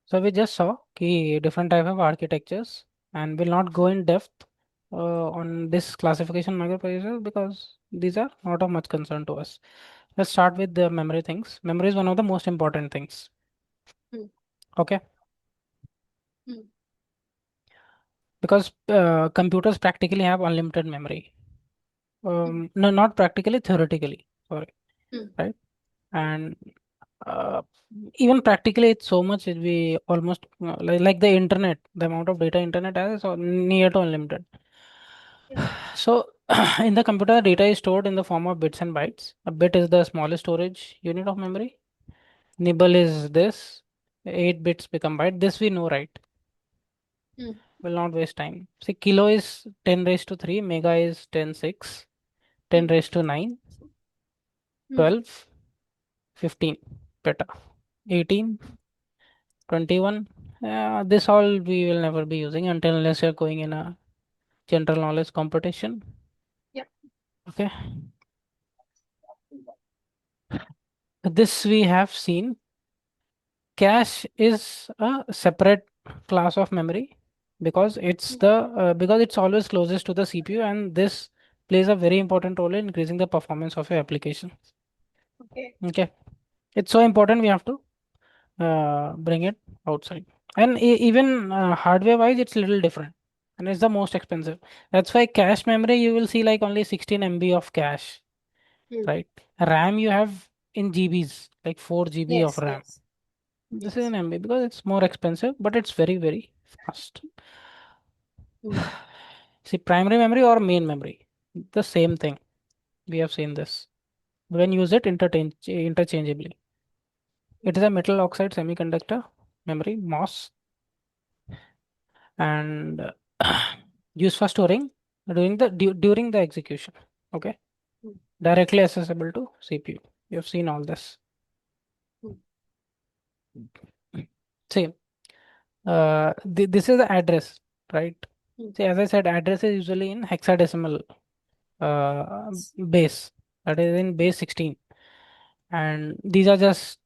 So we just saw key different type of architectures and will not go in depth on this classification microprocessors because these are not of much concern to us. Let's start with the memory things. Memory is one of the most important things. Hmm. Okay, Hmm. because computers practically have unlimited memory. Hmm. No, not practically, theoretically. Sorry, Hmm. right? And uh, even practically, it's so much. It we almost like the internet. The amount of data internet has is near to unlimited. Yeah. So, in the computer, data is stored in the form of bits and bytes. A bit is the smallest storage unit of memory. Nibble is this. 8 bits become byte. This we know, right? Hmm. Will not waste time. See, kilo is 10 raised to 3, mega is 10 6, 10 Hmm. raised to 9, Hmm. 12, 15, peta, 18, 21. This all we will never be using until unless you're going in a general knowledge competition. Yeah. Okay. This we have seen. Cache is a separate class of memory because Hmm. because it's always closest to the CPU, and this plays a very important role in increasing the performance of your application. Okay. Okay, it's so important we have to bring it outside, and even hardware wise, it's a little different, and it's the most expensive. That's why cache memory you will see like only 16 MB of cache, Hmm. right? RAM you have in GBs, like 4 GB of Yes. RAM. Yes. This is Yes. an MB because it's more expensive, but it's very fast. Hmm. See, primary memory or main memory, the same thing. We have seen this. When use it interchangeably. It is a metal oxide semiconductor memory, MOS, and used for storing during the execution. Okay, Hmm. directly accessible to CPU. You have seen all this. Hmm. See, this is the address, right? Hmm. See, as I said, address is usually in hexadecimal uh, base, that is in base 16, and these are just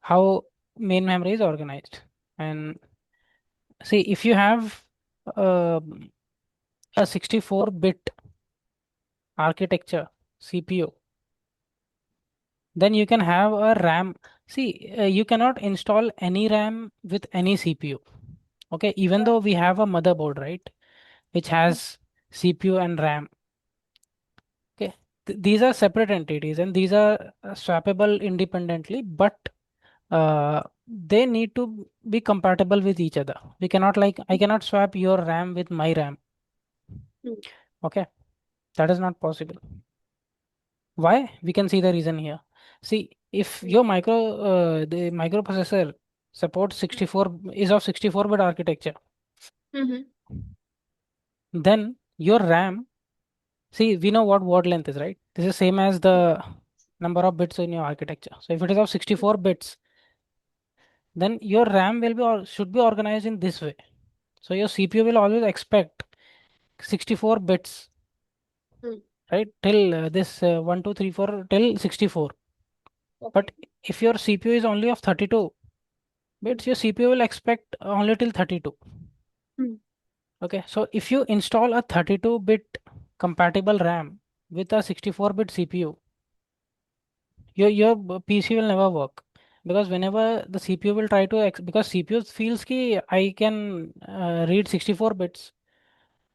how main memory is organized. And see, if you have uh, a 64-bit architecture CPU, then you can have a RAM. See, you cannot install any RAM with any CPU. Okay, even though we have a motherboard, right, which Hmm. has CPU and RAM. Okay, these are separate entities and these are swappable independently, but they need to be compatible with each other. We cannot like I cannot swap your RAM with my RAM. Hmm. Okay, that is not possible. Why? We can see the reason here. See, if Hmm. your the microprocessor supports 64 is of 64-bit architecture, Hmm. then your RAM. See, we know what word length is, right? This is same as the number of bits in your architecture. So if it is of 64 bits, then your RAM will be or should be organized in this way. So your CPU will always expect 64 bits, Hmm. right? Till this 1, 2, 3, 4 till 64. But Okay. if your CPU is only of 32 Hmm. bits, your CPU will expect only till 32. Hmm. Okay, so if you install a 32-bit compatible RAM with a 64-bit CPU, your PC will never work because whenever the CPU will try to because CPU feels ki I can read 64 bits,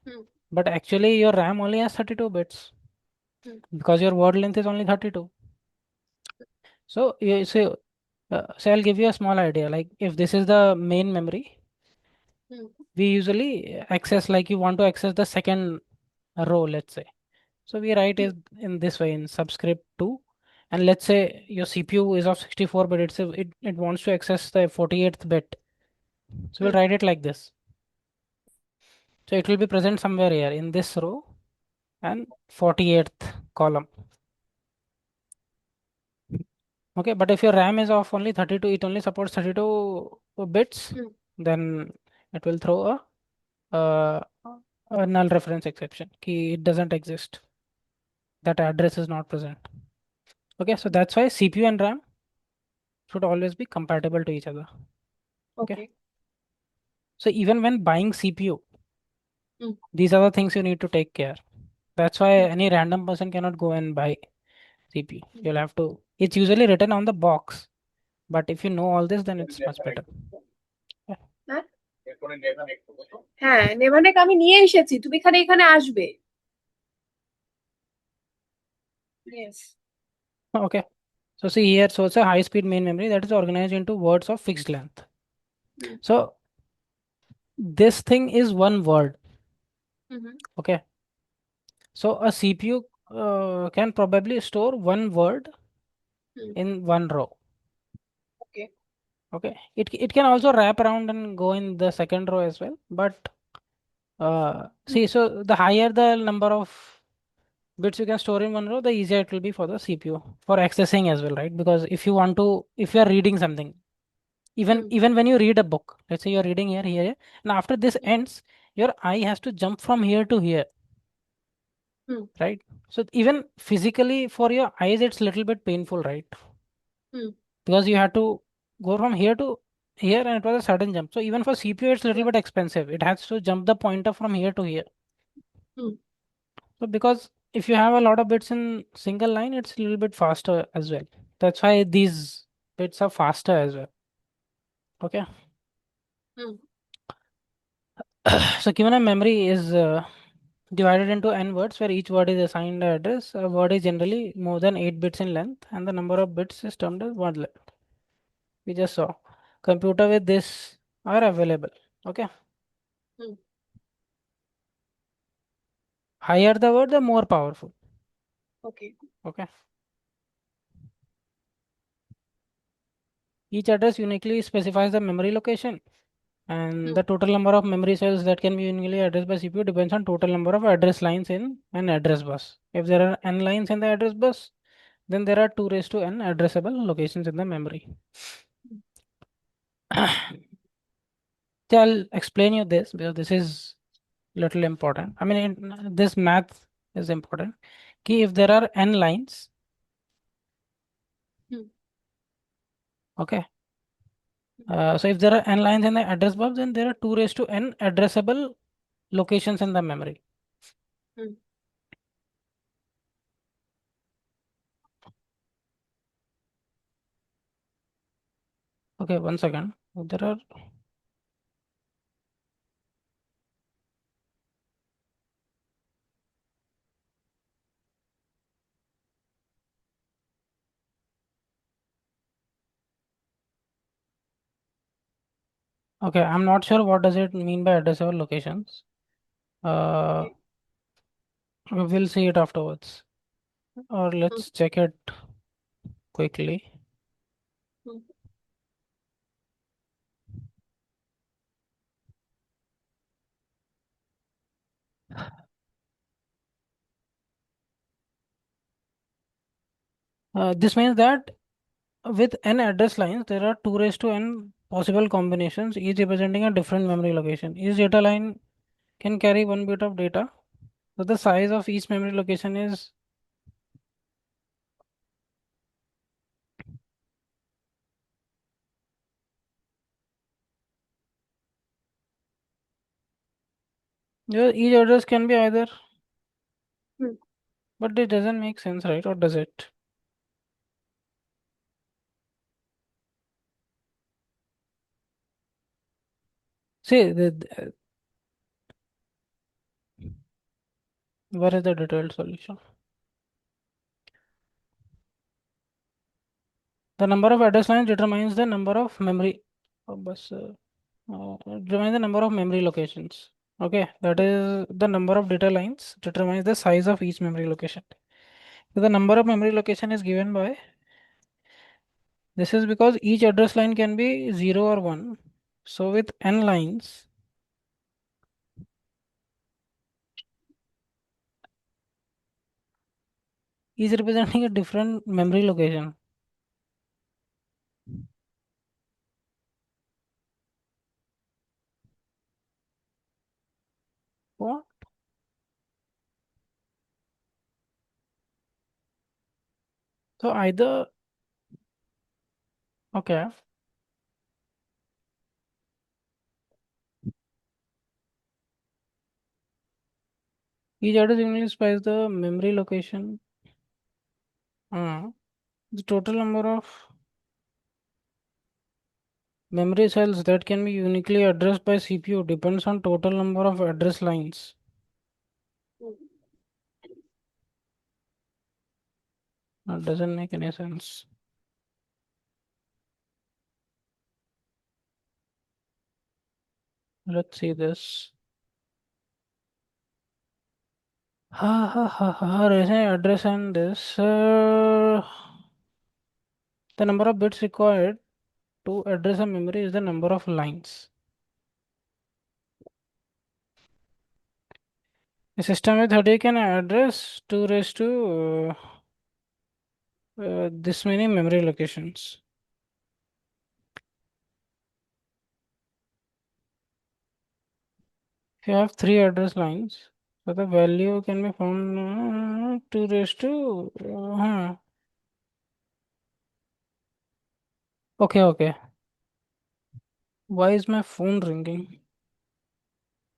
Hmm. but actually your RAM only has 32 bits Hmm. because your word length is only 32. So so I'll give you a small idea. Like if this is the main memory, Hmm. we usually access like you want to access the second row, let's say. So we write Hmm. it in this way in subscript 2. And let's say your CPU is of 64 bit, it wants to access the 48th bit. So we'll Hmm. write it like this. So it will be present somewhere here in this row and 48th column. Okay, but if your RAM is of only 32, it only supports 32 bits, Hmm. then it will throw uh, a null reference exception. Key it doesn't exist. That address is not present. Okay, so that's why CPU and RAM should always be compatible to each other. Okay. Okay. So even when buying CPU, Hmm. these are the things you need to take care. That's why Hmm. any random person cannot go and buy CPU. Hmm. You'll have to, it's usually written on the box, but if you know all this, then it's much better. Yeah. হ্যাঁ, হ্যাঁ, নেভানেক আমি নিয়ে এসেছি, তুমি এখানে এখানে আসবে। Yes. Okay. So see here, so it's a high speed main memory that is organized into words of fixed length. Hmm. So this thing is one word. Hmm. Okay. So a CPU can probably store one word Hmm. in one row. Okay. Okay. It can also wrap around and go in the second row as well. But Hmm. see, so the higher the number of bits you can store in one row, the easier it will be for the CPU for accessing as well, right? Because if you want to, if you are reading something, even Hmm. even when you read a book, let's say you're reading here, and after this ends, your eye has to jump from here to here, Hmm. right? So even physically for your eyes, it's little bit painful, right? Hmm. Because you had to go from here to here and it was a sudden jump. So even for CPU, it's a little Yeah. bit expensive. It has to jump the pointer from here to here. Hmm. So because if you have a lot of bits in single line, it's a little bit faster as well. That's why these bits are faster as well. Okay. Hmm. So given a memory is divided into n words where each word is assigned an address, a word is generally more than 8 bits in length and the number of bits is termed as word length. We just saw. Computer with this are available. Okay. Hmm. Higher the word, the more powerful. Okay. Okay. Each address uniquely specifies the memory location, and Hmm. the total number of memory cells that can be uniquely addressed by CPU depends on total number of address lines in an address bus. If there are n lines in the address bus, then there are 2 raised to n addressable locations in the memory. So I'll explain you this because this is little important. I mean, this math is important. Ki if there are n lines, Hmm. okay. So if there are n lines in the address bus, then there are 2 raised to n addressable locations in the memory. Hmm. Okay, one second. There are, okay, I'm not sure what does it mean by addressable locations. Uh, Okay. we'll see it afterwards, or Hmm. let's check it quickly. Hmm. This means that with n address lines, there are 2 raised to n possible combinations, each representing a different memory location. Each data line can carry 1 bit of data. So the size of each memory location is, yeah, each address can be either, Hmm. but it doesn't make sense, right? Or does it? See, where is the detailed solution? The number of address lines determines the number of memory. Determines the number of memory locations. Okay, that Hmm. is the number of data lines determines the size of each memory location. So the number of memory location is given by, this is because each address line can be 0 or 1. So with n lines, is representing a different memory location. What? So either, Okay. Each address uniquely specifies the memory location. The total number of memory cells that can be uniquely addressed by CPU depends on total number of address lines. That doesn't make any sense. Let's see this. Raising address and this. The number of bits required to address a memory is the number of lines. A system with 30 can address 2 raised to this many memory locations. If you have 3 address lines, so the value can be found 2 raised to. Okay, okay. Why is my phone ringing?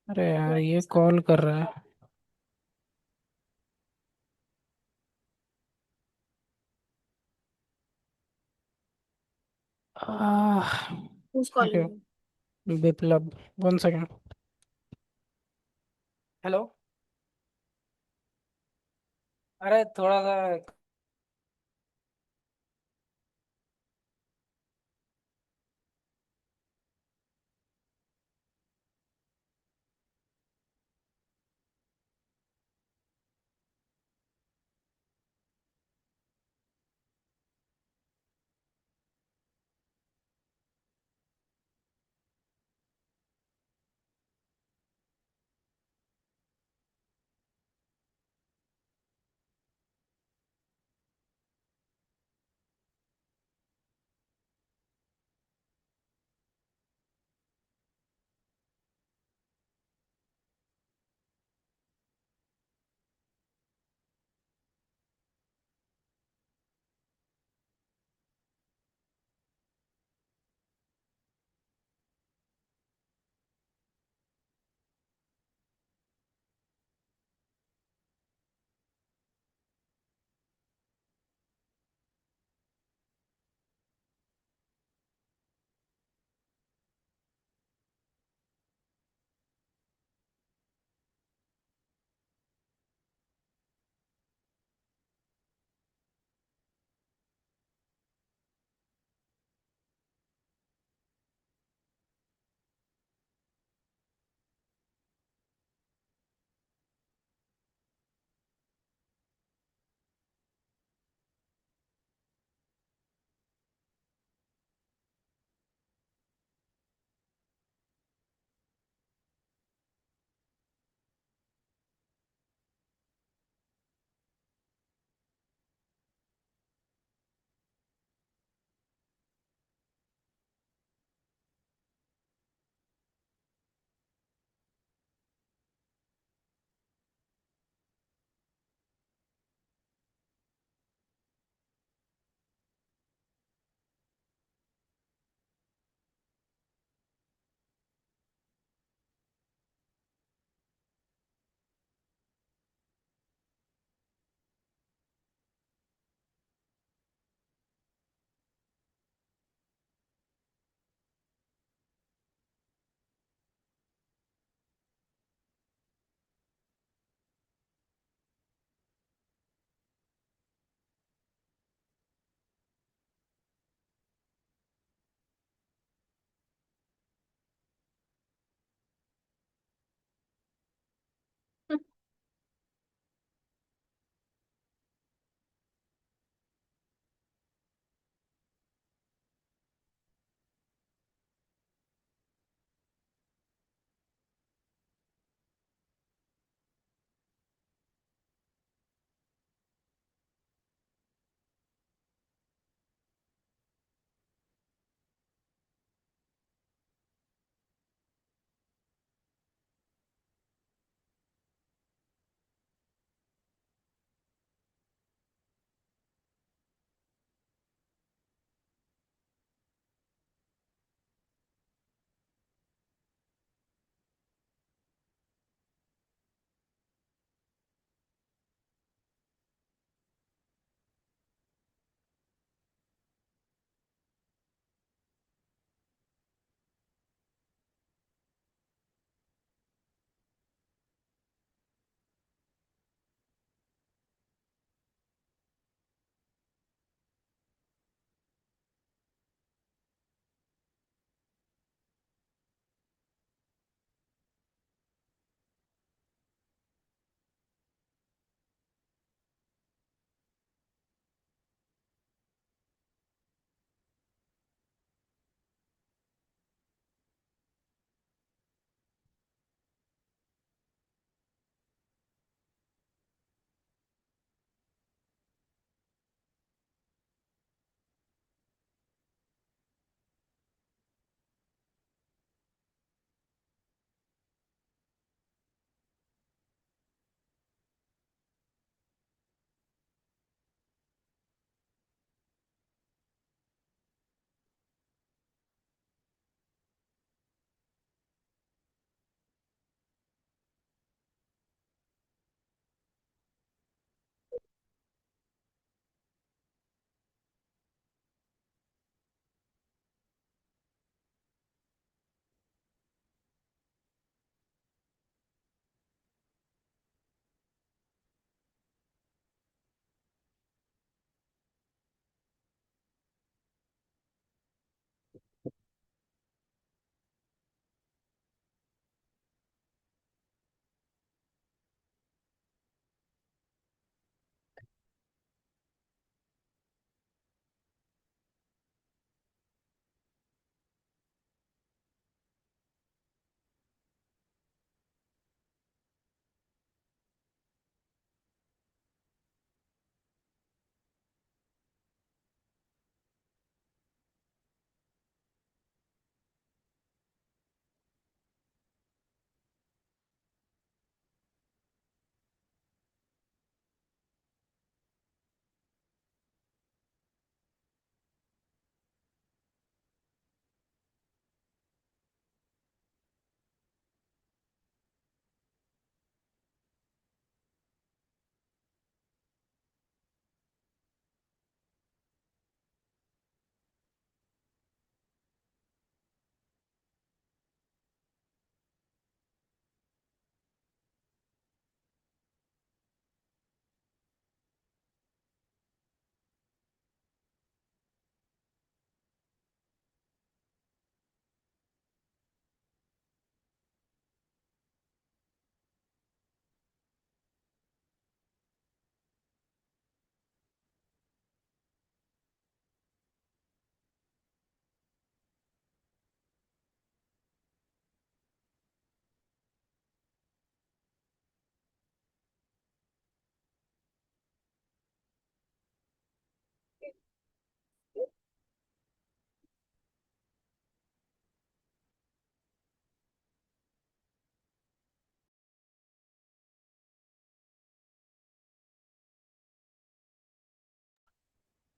अरे यार ये call कर रहा है. Who's Okay, calling Biplab. 1 second. Hello. अरे थोड़ा सा.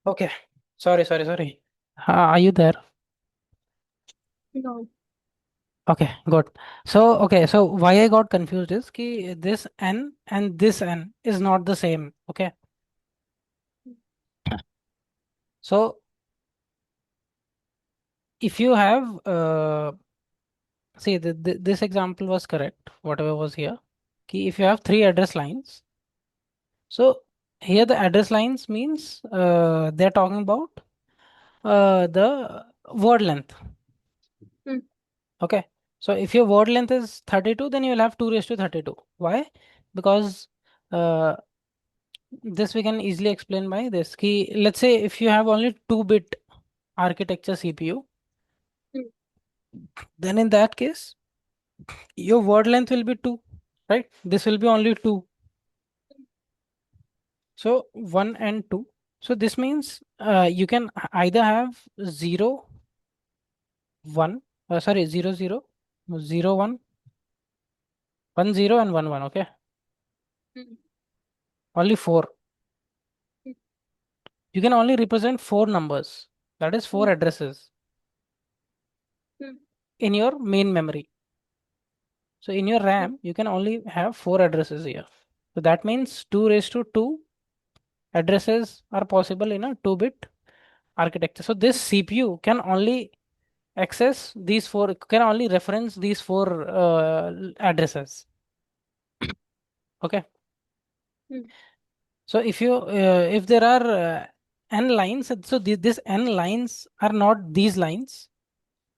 Okay. Sorry. Are you there? No. Okay, good. So why I got confused is कि this n and this n is not the same. Okay. So if you have, see, this example was correct, whatever was here. कि if you have three address lines, so here the address lines means they're talking about the word length. Hmm. Okay. So if your word length is 32, then you will have 2 raised to 32. Why? Because uh, this we can easily explain by this. Ki, let's say if you have only 2-bit architecture CPU, Hmm. then in that case, your word length will be 2, right? This will be only 2. So 1 and 2. So this means you can either have 0, 1, sorry, 0, 0, 0, 1, 1, 0, and 1, 1. Okay. Hmm. Only 4. Hmm. You can only represent 4 numbers. That is 4 Hmm. addresses Hmm. in your main memory. So in your Hmm. RAM, you can only have 4 addresses here. So that means 2 raised to 2 addresses are possible in a 2-bit architecture. So this CPU can only access these 4, can only reference these 4 addresses. Okay. Hmm. So if there are n lines, so this n lines are not these lines.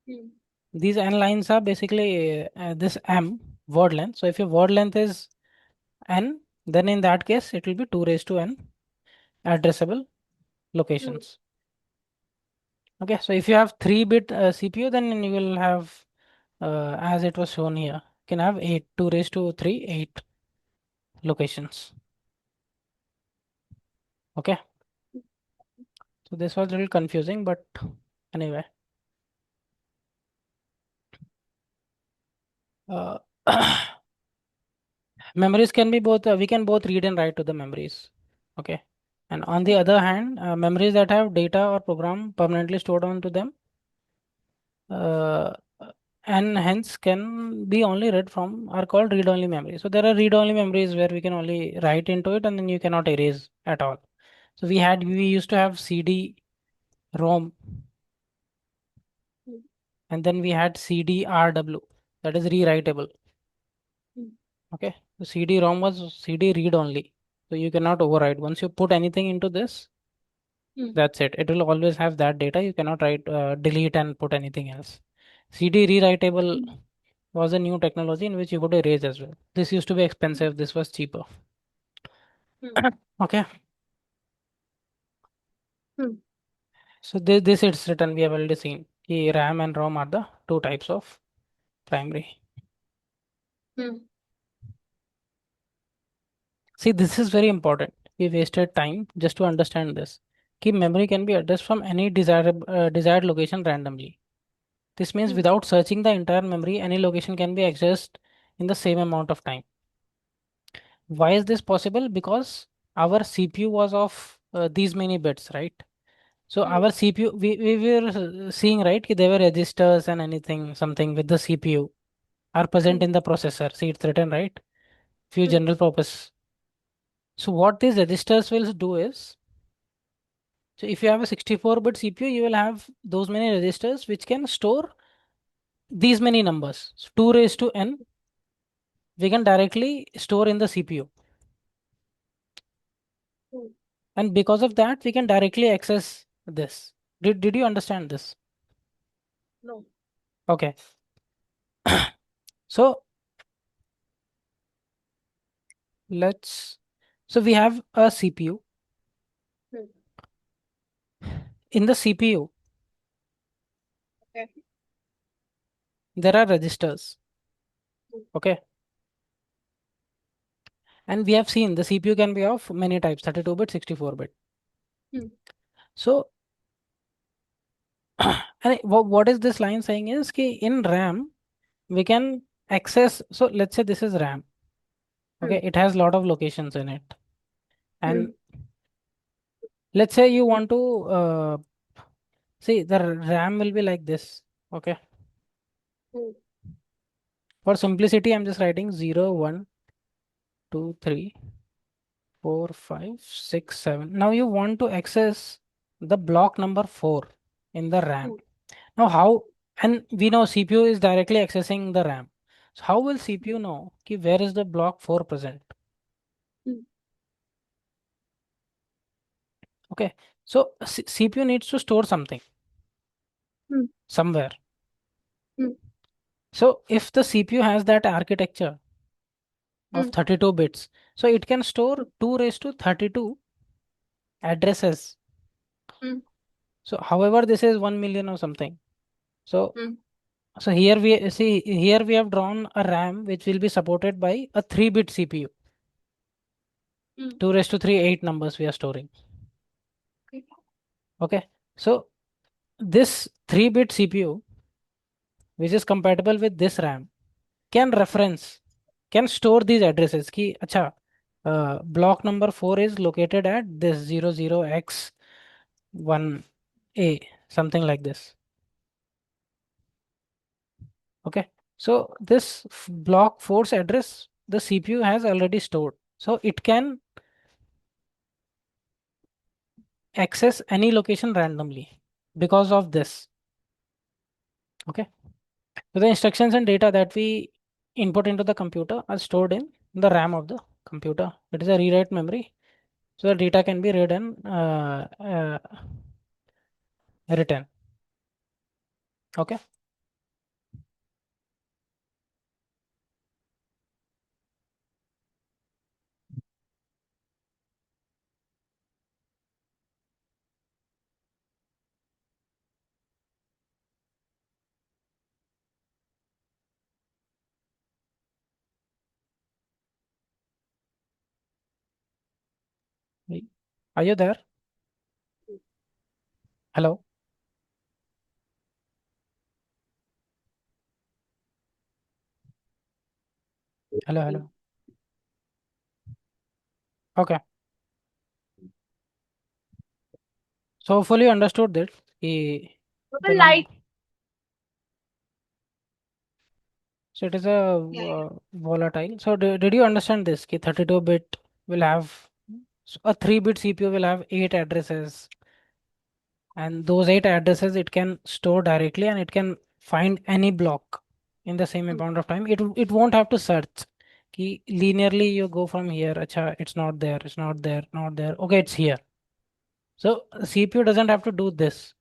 Hmm. These n lines are basically this m word length. So if your word length is n, then in that case it will be 2 raised to n addressable Hmm. locations. Okay, so if you have 3-bit CPU, then you will have, as it was shown here, you can have 8, 2 raised to 3, 8 locations. Okay, so this was a little confusing, but anyway. Uh, memories can be both, we can both read and write to the memories. Okay, and on the Hmm. other hand, memories that have data or program permanently stored onto them, uh, and hence can be only read from, are called read-only memory. So there are read-only memories where we can only write into it and then you cannot erase at all. So we used to have CD ROM, Hmm. and then we had CD RW, that is rewritable. Hmm. Okay, the CD ROM was CD read only, so you cannot overwrite. Once you put anything into this, Hmm. that's it. It will always have that data. You cannot write, delete and put anything else. CD rewritable Hmm. was a new technology in which you could erase as well. This used to be expensive. This was cheaper. Hmm. Okay, Hmm. so this it's written. We have already seen. Ki RAM and ROM are the two types of primary. Hmm. See, this is very important. We wasted time just to understand this. Key memory can be addressed from any desired location randomly. This means Hmm. without searching the entire memory, any location can be accessed in the same amount of time. Why is this possible? Because our CPU was of these many bits, right? So Hmm. our CPU, we were seeing, right, ki there were registers and anything, something with the CPU are present Hmm. in the processor. See, it's written, right? Few Hmm. general purpose. So what these registers will do is, so if you have a 64-bit CPU, you will have those many registers which can store these many numbers. So 2 raised to n, we can directly store in the CPU. Hmm. And because of that, we can directly access this. Did you understand this? No. Okay. So let's, so we have a CPU. Hmm. In the CPU, Okay. there are registers. Hmm. Okay. And we have seen the CPU can be of many types, 32-bit, 64-bit. Hmm. So and what is this line saying is ki in RAM, we can access, so let's say this is RAM. Hmm. Okay, it has a lot of locations in it. Hmm. And Let's say you want to see the RAM will be like this. Okay. Hmm. For simplicity, I'm just writing 0, 1, 2, 3, 4, 5, 6, 7. Now you want to access the block number 4 in the RAM. Hmm. Now how, and we know CPU is directly accessing the RAM. So how will CPU know ki where is the block 4 present? Hmm. Okay. So CPU needs to store something Hmm. somewhere. Hmm. So if the CPU has that architecture of Hmm. 32 bits, so it can store 2 raised to 32 addresses. Hmm. So however this is 1 million or something. So Hmm. so here we see, here we have drawn a RAM which will be supported by a 3-bit CPU. Hmm. 2 raised to 3, 8 numbers we are storing. Okay. Okay. So this 3-bit CPU which is compatible with this RAM can reference, can store these addresses ki acha, block number 4 is located at this 00x 1a, something like this. Okay. So this block 4's address the CPU has already stored, so it can access any location randomly because of this. Okay. So the instructions and data that we input into the computer are stored in the RAM of the computer. It is a rewrite memory. So the data can be read and written. Okay. Are you there? Hello. Hello. Hello. Okay. So hopefully you understood that. The Total light. so it is a Yeah, yeah. volatile. So did you understand this? Ki 32-bit will have, so a 3-bit CPU will have 8 addresses, and those 8 addresses it can store directly and it can find any block in the same Hmm. amount of time. It won't have to search. Ki linearly you go from here. Acha, it's not there. It's not there. Not there. Okay, it's here. So CPU doesn't have to do this.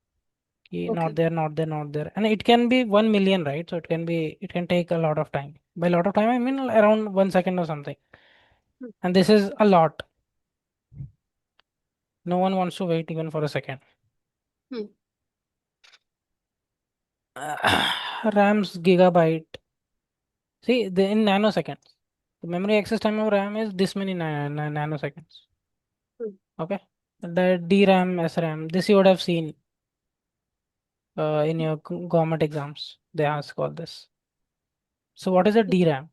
Not Okay. there, not there, not there. And it can be 1 million, right? So it can be, it can take a lot of time. By a lot of time, I mean around 1 second or something. Hmm. And this is a lot. No one wants to wait even for a second. Hmm. RAM's gigabyte. See, in nanoseconds. The memory access time of RAM is this many nanoseconds. Hmm. Okay. The DRAM, SRAM, this you would have seen in your government exams. They ask all this. So what is a DRAM?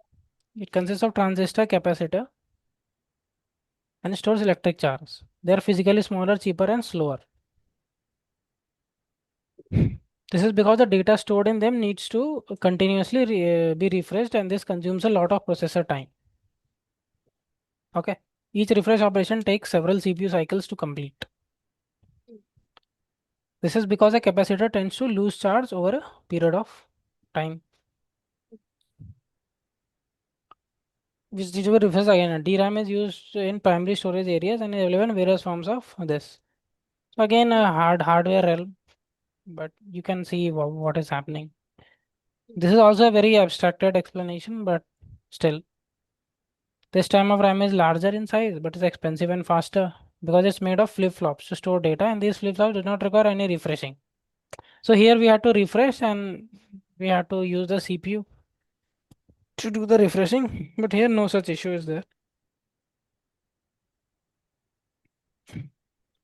It consists of transistor, capacitor, and stores electric charge. They are physically smaller, cheaper, and slower. This is because the data stored in them needs to continuously be refreshed, and this consumes a lot of processor time. Okay. Each refresh operation takes several CPU cycles to complete. This is because a capacitor tends to lose charge over a period of time. Which did you refresh again? DRAM is used in primary storage areas and is available in various forms of this. So again, a hardware realm, but you can see what is happening. This is also a very abstracted explanation, but still, this time of RAM is larger in size, but it's expensive and faster because it's made of flip-flops to store data, and these flip-flops do not require any refreshing. So here we have to refresh and we have to use the CPU to do the refreshing, but here no such issue is there.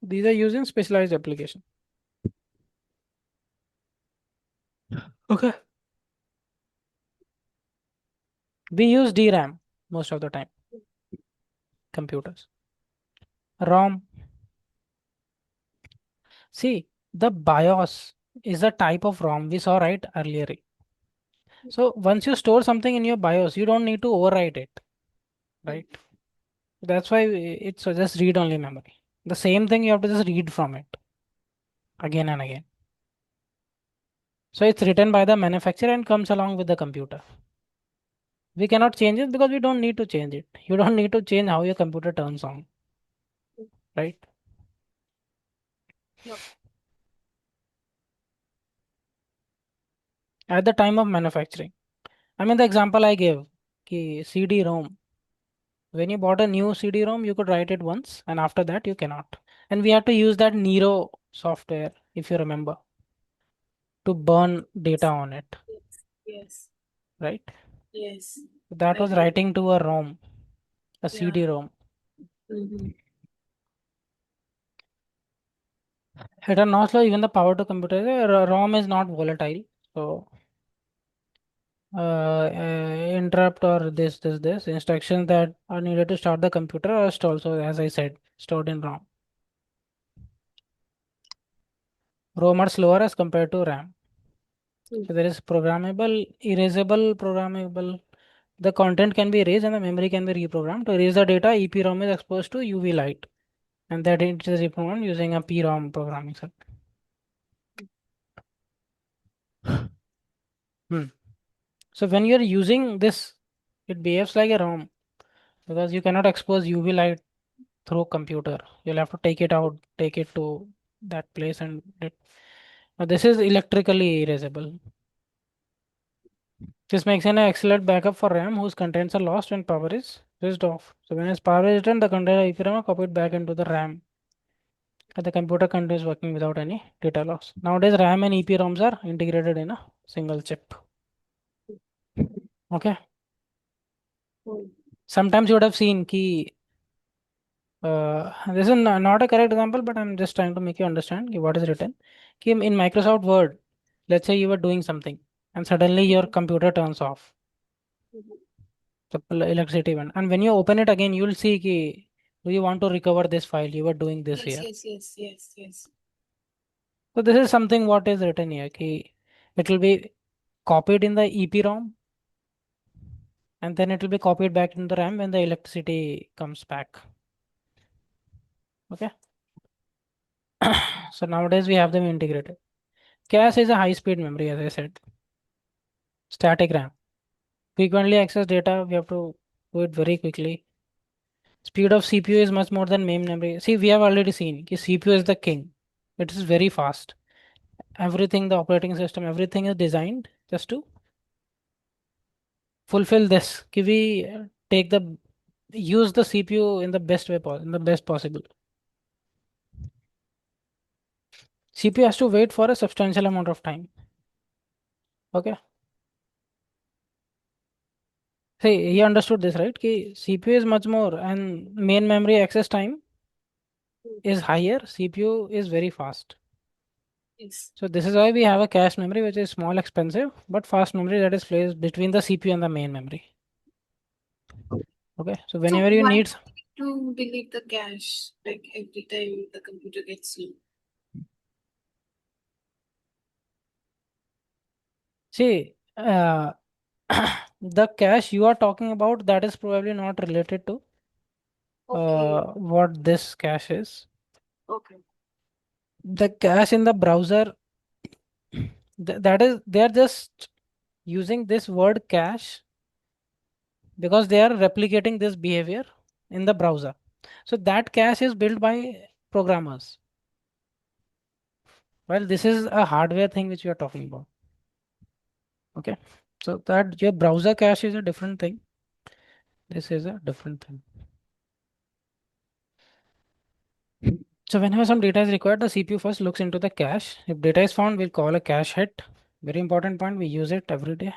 These are used in specialized application. Okay. We use DRAM most of the time, computers. ROM, See, the BIOS is a type of ROM we saw right earlier. So once you store something in your BIOS, you don't need to overwrite it, right? That's why it's just read only memory. The same thing you have to just read from it again and again. So it's written by the manufacturer and comes along with the computer. We cannot change it because we don't need to change it. You don't need to change how your computer turns on, right? Yeah. At the time of manufacturing. I mean, the example I gave, ki CD-ROM. When you bought a new CD-ROM, you could write it once, and after that, you cannot. And we had to use that Nero software, if you remember, to burn data on it, Yes. Yes. right? Yes. That I was remember. writing to a ROM, a Yeah. CD-ROM. Mm-hmm. It and also even the power to computer, ROM is not volatile. So interrupt or this instructions that are needed to start the computer are also, as I said, stored in ROM. ROM are slower as compared to RAM. So there is programmable, erasable, programmable. The content can be erased and the memory can be reprogrammed. To erase the data, EPROM is exposed to UV light, and that it is reprogrammed using a PROM programming circuit. Hmm. So when you are using this, it behaves like a ROM because you cannot expose UV light through computer. You'll have to take it out, take it to that place, and now this is electrically erasable. This makes an excellent backup for RAM whose contents are lost when power is switched off. So when its power is returned, the content of EPROM are copied back into the RAM. And the computer continues working without any data loss. Nowadays, RAM and EPROMs are integrated in a single chip. Okay. Sometimes you would have seen key. This is not a correct example, but I'm just trying to make you understand ki what is written. Ki in Microsoft Word, let's say you were doing something and suddenly your computer turns off. The electricity went. And when you open it again, you'll see ki, do you want to recover this file? You were doing this Yes, here. yes, yes, yes, yes. So this is something what is written here. Ki it will be copied in the EPROM and then it will be copied back in the RAM when the electricity comes back. Okay. So nowadays we have them integrated. Cache is a high speed memory, as I said. Static RAM. Frequently access data, we have to do it very quickly. Speed of CPU is much more than main memory. See, we have already seen ki CPU is the king. It is very fast. Everything, the operating system, everything is designed just to fulfill this. Ki we take the use the CPU in the best way in the best possible. CPU has to wait for a substantial amount of time. Okay. See, he understood this, right? Ki CPU is much more and main memory access time is higher. CPU is very fast. Yes. So this is why we have a cache memory which is small, expensive, but fast memory that is placed between the CPU and the main memory. Okay. So So whenever you why need, do we need to delete the cache like every time the computer gets slow? see, the cache you are talking about that is probably not related to Okay. what this cache is. Okay. The cache in the browser, that is, they are just using this word cache because they are replicating this behavior in the browser. So that cache is built by programmers. Well, this is a hardware thing which we are talking about. Okay. So that your browser cache is a different thing. This is a different thing. So whenever some data is required, the CPU first looks into the cache. If data is found, we'll call a cache hit. Very important point. We use it every day.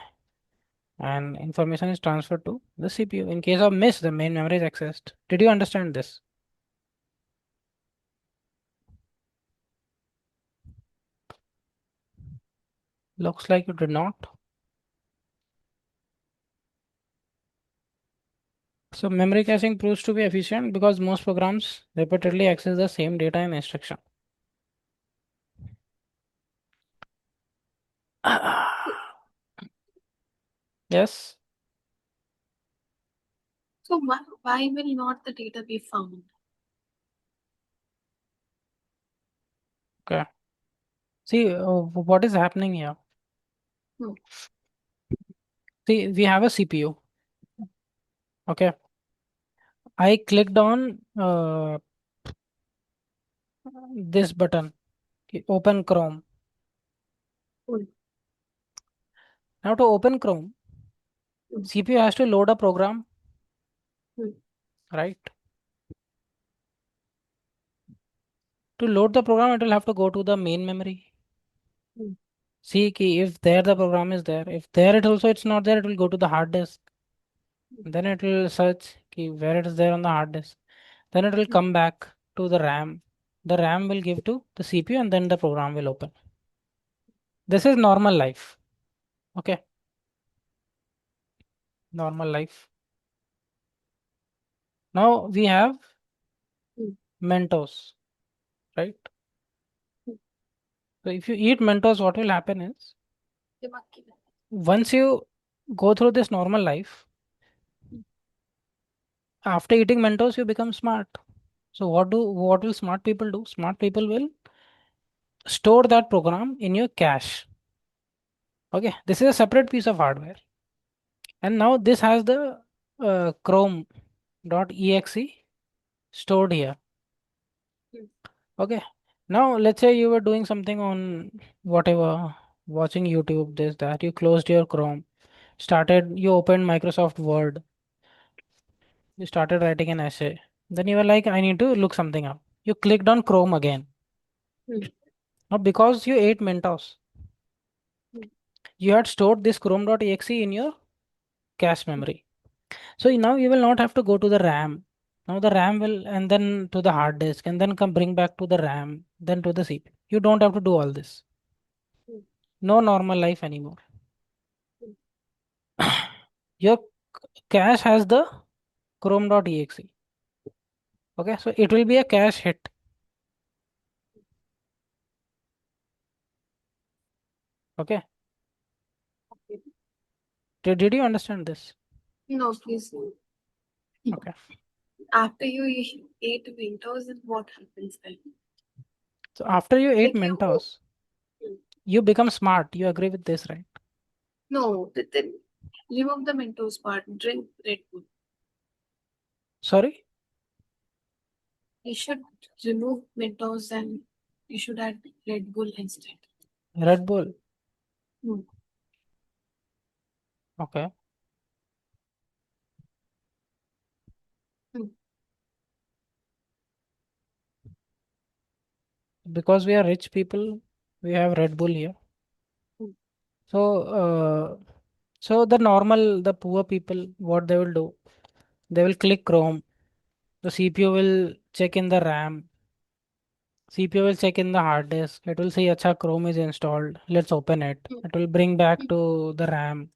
And information is transferred to the CPU. In case of miss, the main memory is accessed. Did you understand this? Looks like you did not. So memory caching proves to be efficient because most programs repeatedly access the same data in instruction. Yes. So why will not the data be found? Okay. See, what is happening here? Hmm. See, we have a CPU. Okay. I clicked on this button, okay, open Chrome. Hmm. Now to open Chrome, Hmm. CPU has to load a program, Hmm. right? To load the program, it will have to go to the main memory. Hmm. See ki if there the program is there. If there it also it's not there, it will go to the hard disk. Then it will search ki where it is there on the hard disk. Then it will Hmm. come back to the RAM. The RAM will give to the CPU and then the program will open. This is normal life. Okay, normal life. Now we have Hmm. Mentos, right? Hmm. So if you eat Mentos, what will happen is दिमाग की बात। once you go through this normal life, Hmm. after eating Mentos, you become smart. So what will smart people do? Smart people will store that program in your cache. Okay, this is a separate piece of hardware. And now this has the chrome.exe stored here. Hmm. Okay. Now let's say you were doing something on whatever, watching YouTube, this, that. You closed your Chrome, you opened Microsoft Word, you started writing an essay. Then you were like, I need to look something up. You clicked on Chrome again. Hmm. Now because you ate Mentos, Hmm. you had stored this chrome.exe in your cache memory. So now you will not have to go to the RAM. Now the RAM will, and then to the hard disk, and then come bring back to the RAM, then to the CPU. You don't have to do all this. Hmm. No normal life anymore. Hmm. Your cache has the chrome.exe. Okay, so it will be a cache hit. Okay, Okay. did you understand this? No, please. No. Okay, After you ate Mentos, then what happens then? so after you ate Like you. Mentos, Hmm. you become smart. You agree with this, right? No, then remove the Mentos part. Drink Red Bull. Sorry, You should remove Mentos and you should add Red Bull instead. Red Bull. Hmm. Okay, Hmm. because we are rich people, we have Red Bull here. Hmm. So, so the poor people, what they will do, they will click Chrome. The CPU will check in the RAM. CPU will check in the hard disk. It will say, "Acha, Chrome is installed. Let's open it." Hmm. It will bring back Hmm. to the RAM.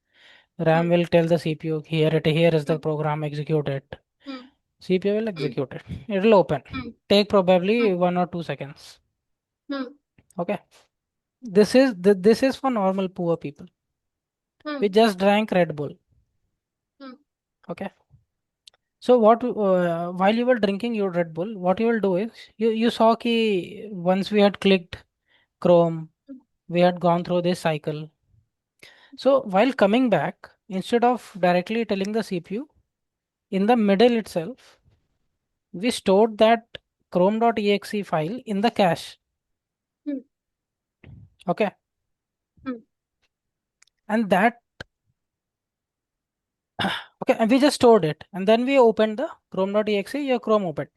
Hmm. RAM will tell the CPU, here is the program, execute it. Hmm. CPU will Hmm. execute it. It will open. Hmm. Take Hmm. probably 1 or 2 seconds. Hmm. Okay. This is for normal poor people. Hmm. We just drank Red Bull. Hmm. Okay. So while you were drinking your Red Bull, what you will do is you saw ki once we had clicked Chrome, Hmm. we had gone through this cycle. So while coming back, instead of directly telling the CPU, in the middle itself, we stored that chrome.exe file in the cache. Hmm. Okay. Hmm. And that, okay, and we just stored it. And then we opened the chrome.exe, your Chrome opened.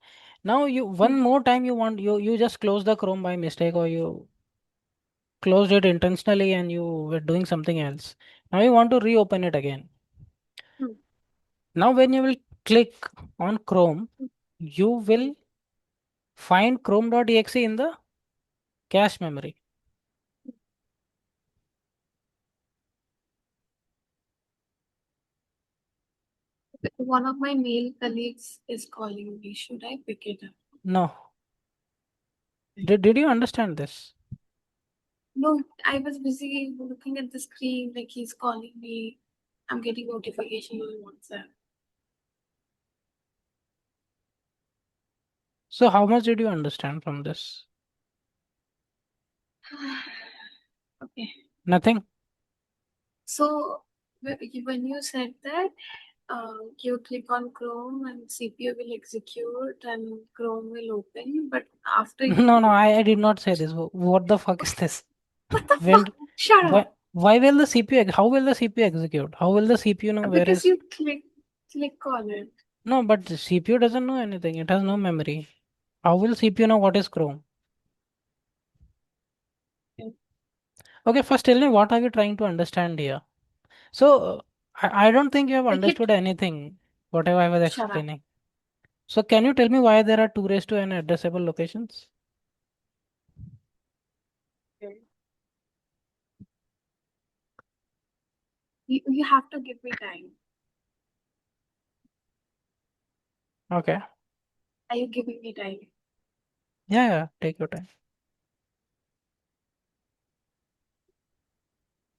Now you Hmm. one more time you just close the Chrome by mistake, or you closed it intentionally and you were doing something else. Now you want to reopen it again. Hmm. Now when you will click on Chrome, you Hmm. will find chrome.exe in the cache memory. One of my male colleagues is calling me. Should I pick it up? No. Did you understand this? No, I was busy looking at the screen like he's calling me. I'm getting notification on WhatsApp. So how much did you understand from this? Okay. Nothing? So when you said that you click on Chrome and CPU will execute and Chrome will open, but after No, no, you, I did not say this. What the fuck is this? what the When, fuck? Shut up. why will the CPU, how will the CPU execute? How will the CPU know where Because is? you click on it. No, but the CPU doesn't know anything. It has no memory. How will CPU know what is Chrome? Okay, first tell me what are you trying to understand here? So, I don't think you have I hit understood anything, whatever I was shut up. explaining. So, can you tell me why there are 2 raised to n addressable locations? You have to give me time. Okay. Are you giving me time? Yeah, yeah, take your time.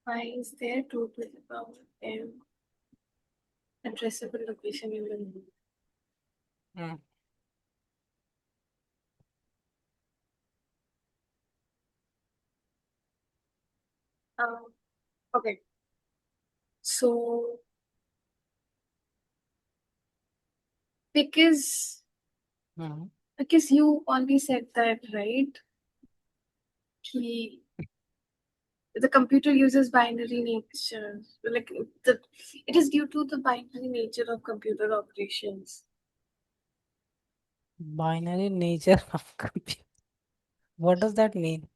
Why is there 2 to the power n addressable location in the name? Hmm. Okay. So because Mhm. because you only said that, right? He the computer uses binary nature. Like it is due to the binary nature of computer operations. Binary nature of computer. What does that mean?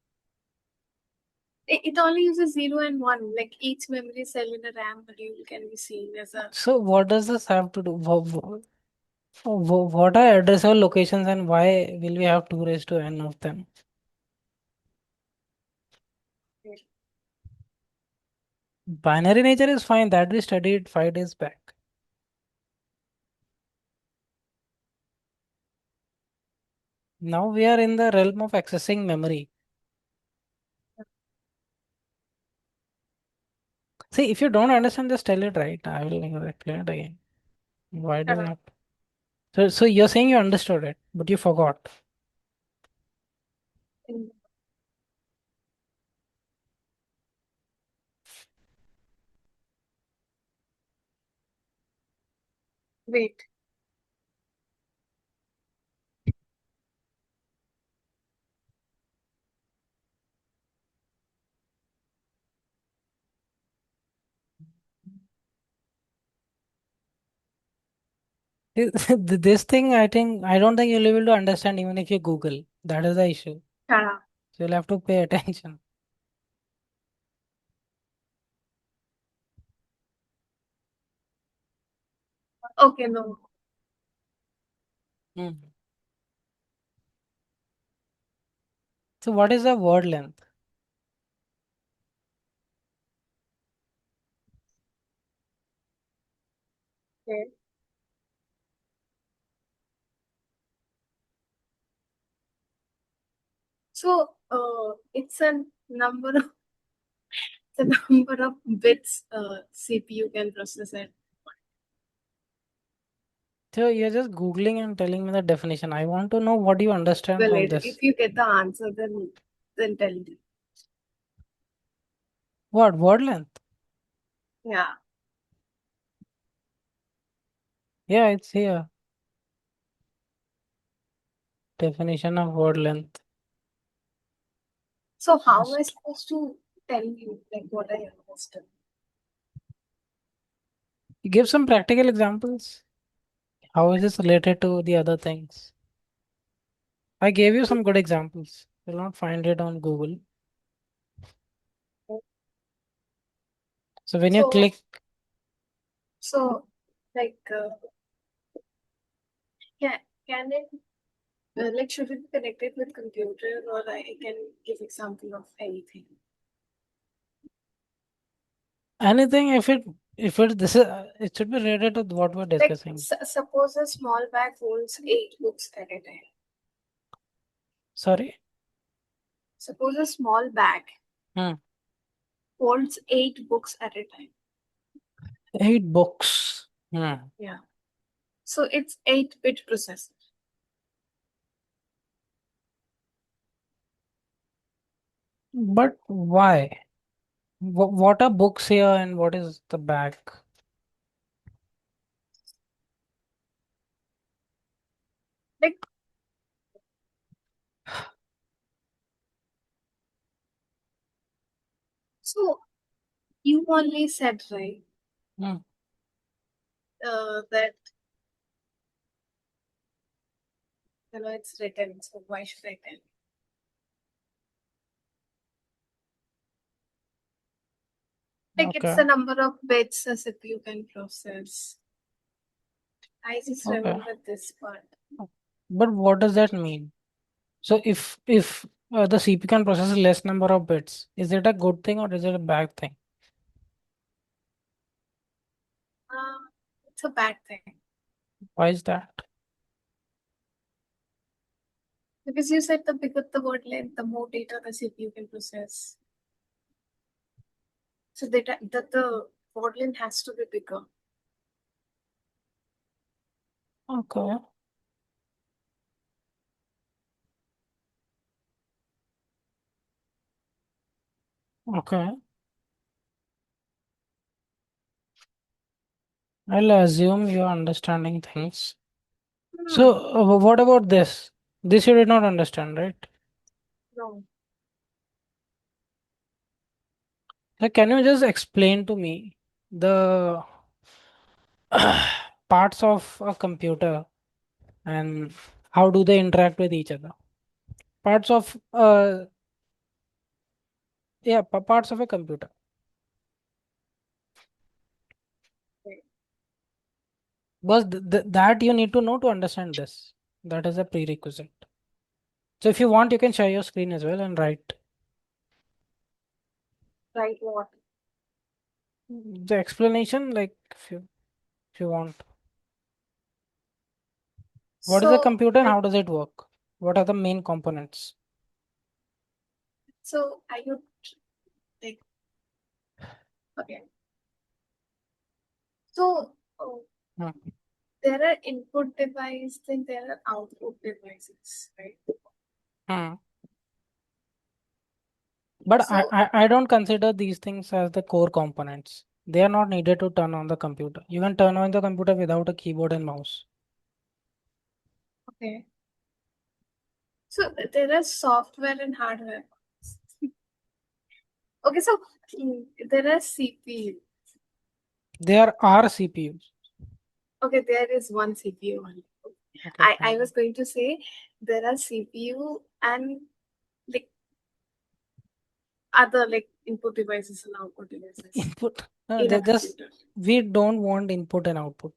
It only uses 0 and 1. Like each memory cell in a RAM module can be seen as a So, what does this have to do? What are addressable locations and why will we have 2 raised to n of them? Binary nature is fine. That we studied 5 days back. Now we are in the realm of accessing memory. See, if you don't understand, just tell it right. I will explain it again. Why do you have to? So you're saying you understood it, but you forgot. wait. This thing, I don't think you'll be able to understand even if you Google. That is the issue. Shut up. So you'll have to pay attention. Okay, no. Hmm. So what is the word length? Okay. So it's a number of the number of bits CPU can process it. So you're just Googling and telling me the definition. I want to know what you understand Well, from this. if you get the answer, then tell me. What word length? Yeah. Yeah, it's here. Definition of word length. So how am Just I supposed to tell you like what I understood? give some practical examples. How is this related to the other things? I gave you some good examples. You'll not find it on Google. So when you So click, so like can can it like should it be connected with computer or I can give example of anything? anything, if it this is it should be related to what we're Like discussing. suppose a small bag holds 8 books at a time. Sorry. Suppose a small bag Hmm. holds 8 books at a time. 8 books. Hmm. Yeah. So it's 8-bit processor. But why? What are books here and what is the back? Like, so you only said, right, Hmm. that it's written, so why should I tell? Like, it's Okay. the number of bits a CPU can process. I just Okay. remember this part. But what does that mean? So if the CPU can process less number of bits, is it a good thing or is it a bad thing? Uh, it's a bad thing. Why is that? Because you said the bigger the word length, the more data the CPU can process. So the word length has to be bigger. Okay. Okay. I'll assume you're understanding things. Hmm. So what about this? This you did not understand, right? No. Like, can you just explain to me the parts of a computer and how do they interact with each other? Parts of yeah, parts of a computer. Okay. Because that you need to know to understand this. That is a prerequisite. So if you want, you can share your screen as well and write Right, what? the explanation. Like if you want, what is a So, computer and like, how does it work? What are the main components? so I would like, okay. So, Hmm. there are input devices, then there are output devices, right? Hmm. But So, I don't consider these things as the core components. They are not needed to turn on the computer. You can turn on the computer without a keyboard and mouse. okay. So there are software and hardware. Okay, so there are CPU. There are CPUs. Okay, there is one CPU only. Okay, I fine. was going to say there are CPU and like other like input devices and output devices Input. in They a just computer. we don't want input and output.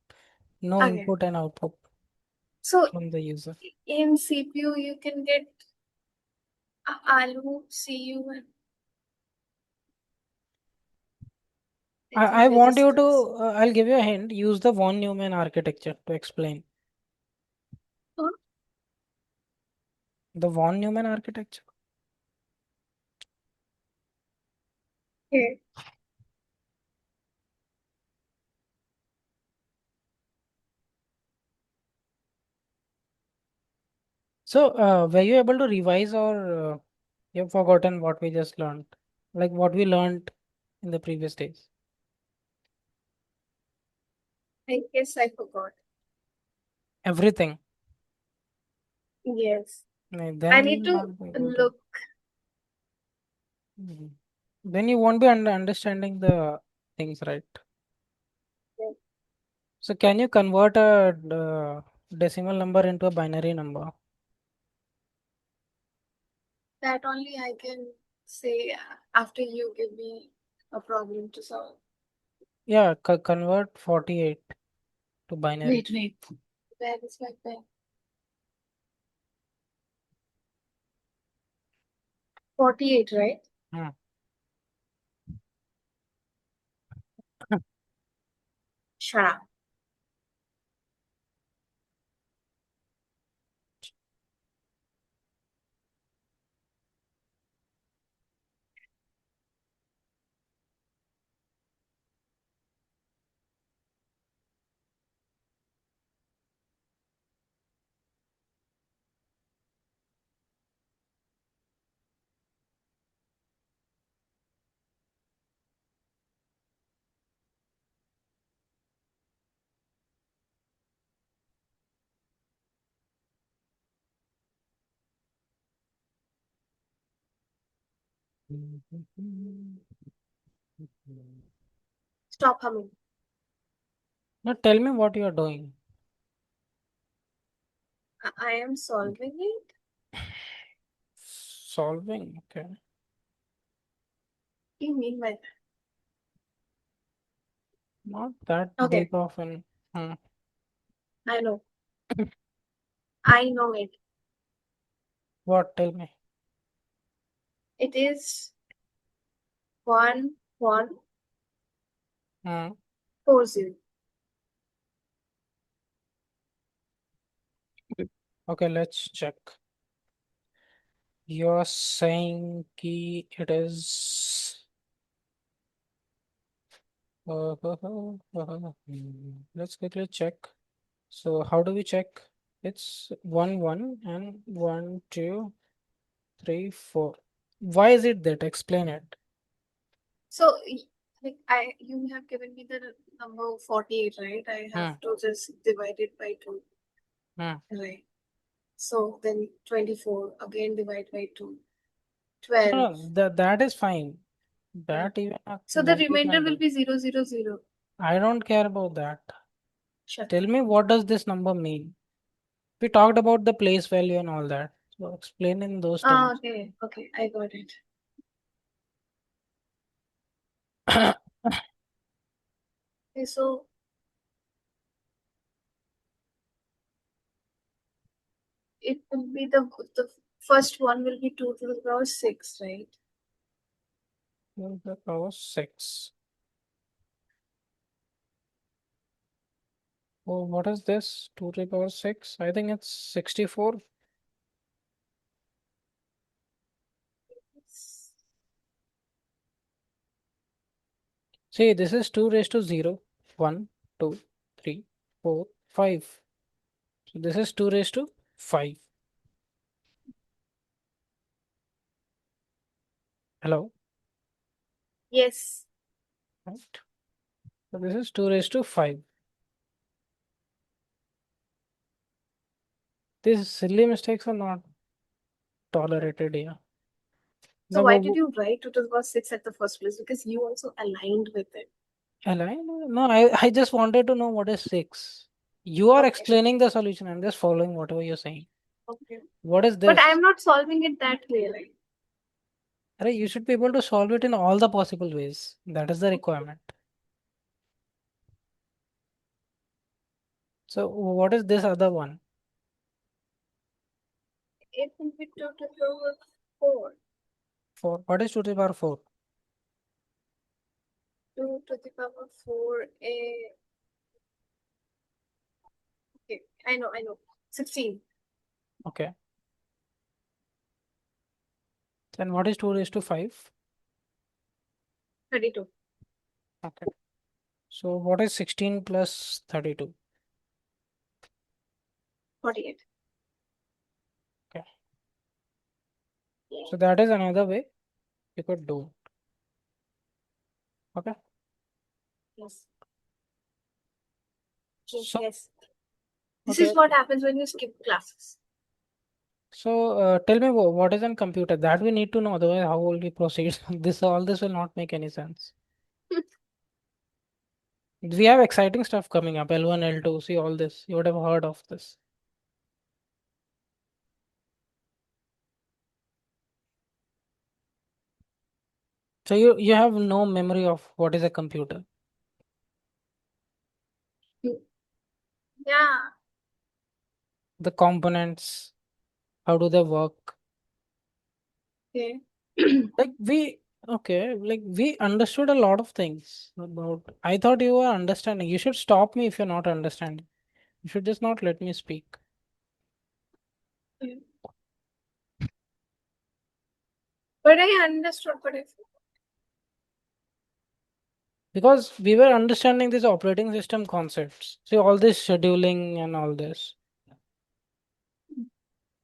No Okay, input and output so from the user. in CPU you can get ALU CU and I I think want you to. registers. I'll give you a hint. Use the von Neumann architecture to explain Huh? the von Neumann architecture. Okay. So, were you able to revise or you've forgotten what we just learned? Like what we learned in the previous days? I guess I forgot. Everything. Yes. I Then you need will to not be able to. look. Mhm. Then you won't be understanding the things, right? So, can you convert a decimal number into a binary number? That only I can say after you give me a problem to solve. Yeah, convert 48 to binary. Wait. Where is my pen? 48, right? Hmm. Shut up. Stop humming. Now tell me what you are doing. I am solving it. Solving. Okay. What do you mean by Not that that? Okay, big of an. Hmm. I know. I know it. What? Tell me. It is 1140. Okay, let's check. You're saying ki it is. Let's quickly check. So how do we check? It's 1 1 and 1 2 3 4. Why is it that? Explain it. So, like you have given me the number 48, right? I have Hmm. to just divide it by 2, Hmm. right? So then 24, again divide by 2, No, 12. no, that is fine. Yeah. That even So the monkey remainder can will do. be 000. I don't care about that. Shut Tell up. me what does this number mean? We talked about the place value and all that. So explain in those Ah, terms. okay, okay, I got it. Okay, so it will be the first one will be 2 to the power 6, right? The power 6. Oh, what is this? 2 to the power 6? I think it's 64. See, this is 2 raised to 0. 1, 2, 3, 4, 5. So this is 2 raised to 5. Hello? Yes. Right? So this is 2 raised to 5. These silly mistakes are not tolerated here. So The why did you write 2 to the power 6 at the first place? Because you also aligned with it. align? No, I just wanted to know what is 6. You are Okay, explaining the solution. I'm just following whatever you're saying. okay. What is But I this? am not solving it that clearly. Arey, you should be able to solve it in all the possible ways. That is the requirement. So what is this other one? It will be 2 to the power 4. 4. What is 2 to the power 4? 2 to the power 4 a. Okay, I know. 16. Okay. Then what is 2 raised to 5? 32. Okay. So what is 16 plus 32? 48. Okay. Yeah. So that is another way you could do. Okay. Yes. Yes, So, yes. This is okay. what happens when you skip classes. So tell me what is a computer that we need to know. Otherwise, how will we proceed? This all this will not make any sense. We have exciting stuff coming up. L1, L2. See all this. You would have heard of this. So you have no memory of what is a computer, Yeah. the components, how do they work? Okay. Like we okay, like we understood a lot of things about. I thought you were understanding. You should stop me if you're not understanding. You should just not let me speak Yeah. But I understood, but I because we were understanding these operating system concepts. See all this scheduling and all this.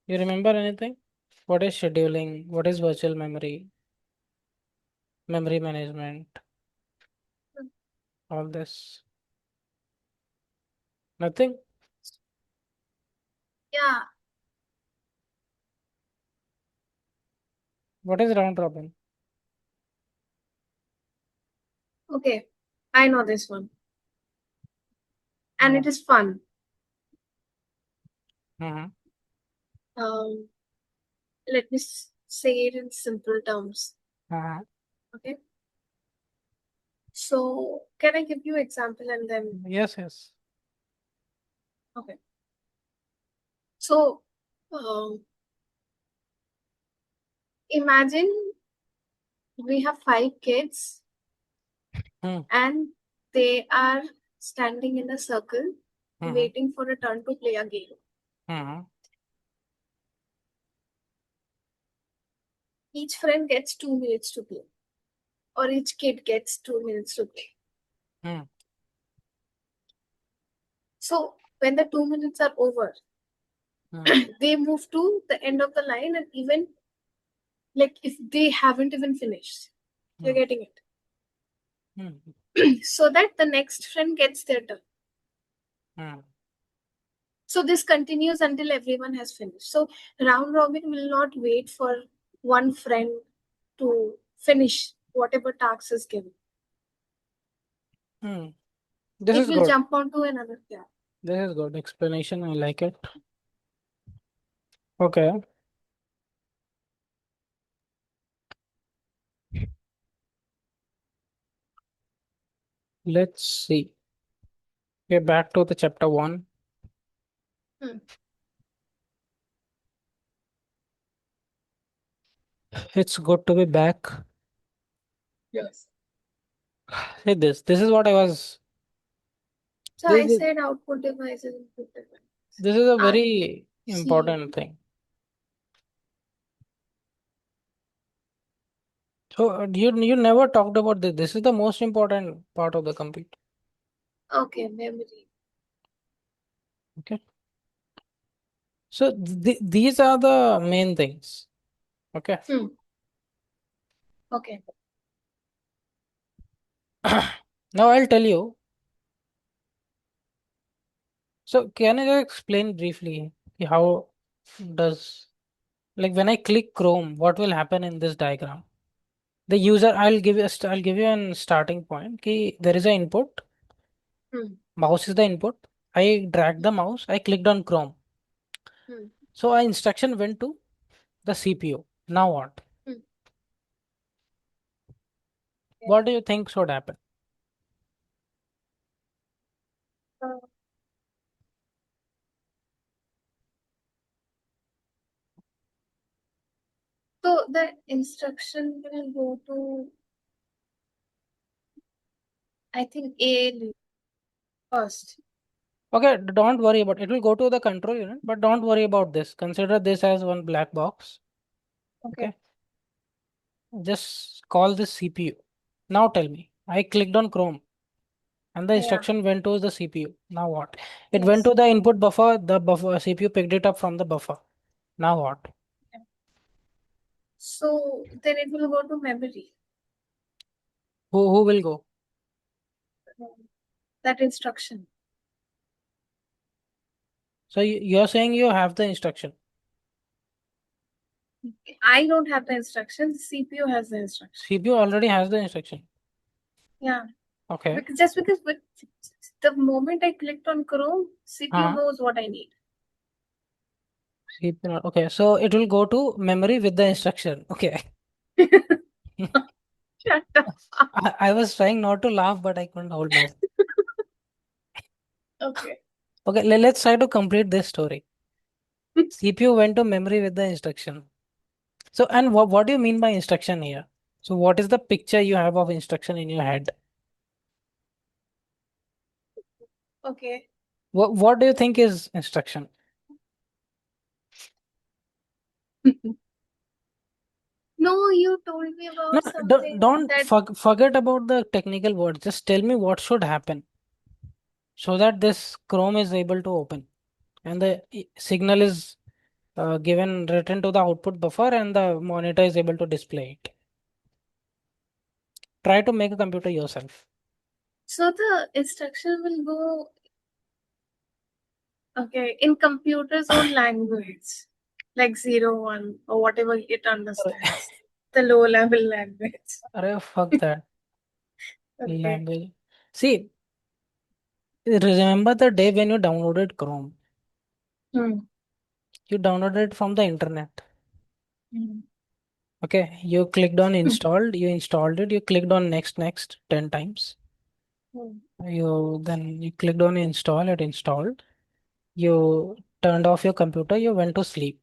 You remember anything? What is scheduling? What is virtual memory? Memory management? All this. Nothing. yeah. What is round robin? Okay, I know this one, and Yeah. it is fun. Mm-hmm. Um, Let me say it in simple terms. Uh-huh. Okay. So, can I give you example and then? Yes, yes. Okay. So, um, imagine we have 5 kids Mm-hmm. and they are standing in a circle waiting for a turn to play a game. Mm-hmm. Each friend gets 2 minutes to play, or each kid gets 2 minutes to play. Mm-hmm. So, when the 2 minutes are over, Mm-hmm. they move to the end of the line, and even like if they haven't even finished, you're getting Mm-hmm. it. So that the next friend gets their turn. Mm-hmm. So this continues until everyone has finished. So round robin will not wait for one friend to finish whatever task is given. Mm-hmm. This It is will good. jump onto another. Yeah. This is good explanation. I like it. Okay. Let's see. Okay, back to the chapter one. Hmm. It's good to be back. Yes. Hey, this is what I was. So This I is said output devices, input devices. this is a ROM, very CU. important thing. So you never talked about this. This is the most important part of the computer. Okay, memory. Okay. So these are the main things. Okay. Hmm. Okay. Now I'll tell you. So can I just explain briefly how does like when I click Chrome, what will happen in this diagram? The user, I'll give you an starting point. Ki there is an input. Hmm. Mouse is the input. I drag the mouse. I clicked on Chrome. Hmm. So our instruction went to the CPU. Now what? Hmm. Okay. What do you think should happen? Uh, so the instruction will go to, I think, ALU first. Okay, don't worry about it. It will go to the control unit, but don't worry about this. Consider this as one black box. Okay. Okay, just call this CPU. Now tell me, I clicked on Chrome and the Yeah. instruction went to the CPU. Now what? It went Yes. to the input buffer, the buffer CPU picked it up from the buffer. Now what? So then it will go to memory. Who will go? That instruction. So you're saying you have the instruction. I don't have the instructions. CPU has the instruction. CPU already has the instruction. Yeah. Okay. Because with the moment I clicked on Chrome, CPU Uh-huh. knows what I need. CPU. Okay. So it will go to memory with the instruction. Okay. Shut up. I was trying not to laugh, but I couldn't hold myself. Okay. Okay, let's try to complete this story. CPU went to memory with the instruction. So, and what do you mean by instruction here? So, what is the picture you have of instruction in your head? Okay. What do you think is instruction? No, you told me No, about something don't that. forget about the technical words. Just tell me what should happen so that this Chrome is able to open and the signal is given written to the output buffer and the monitor is able to display it. Try to make a computer yourself. So the instruction will go, okay, in computer's own language, like 0, 1, or whatever it understands, the low level language. Arey, fuck that. Okay. language. See, remember the day when you downloaded Chrome? Hmm. You downloaded it from the internet. Hmm. Okay, you clicked on installed, you installed it, you clicked on next 10 times. Hmm. You clicked on install, it installed. You turned off your computer, you went to sleep.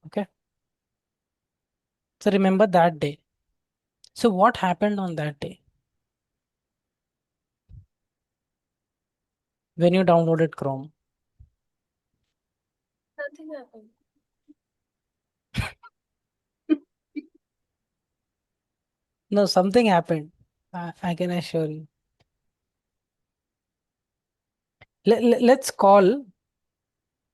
Okay. So remember that day. So what happened on that day when you downloaded Chrome? Nothing happened. No, something happened. I can assure you. Let's call.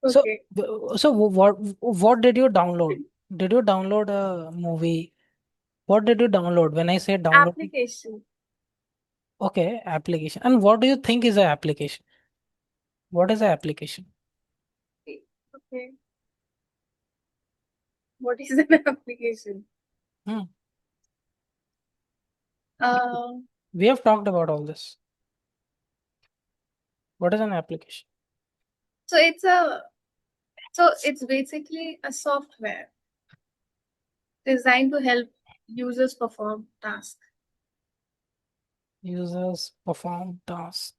So, Okay. what did you download? Did you download a movie? What did you download? When I say download, Application. okay, application. And what do you think is an application? What is an application? Okay. What is an application? Hmm. Uh, We have talked about all this. What is an application? so it's a so it's basically a software designed to help users perform tasks. Users perform task.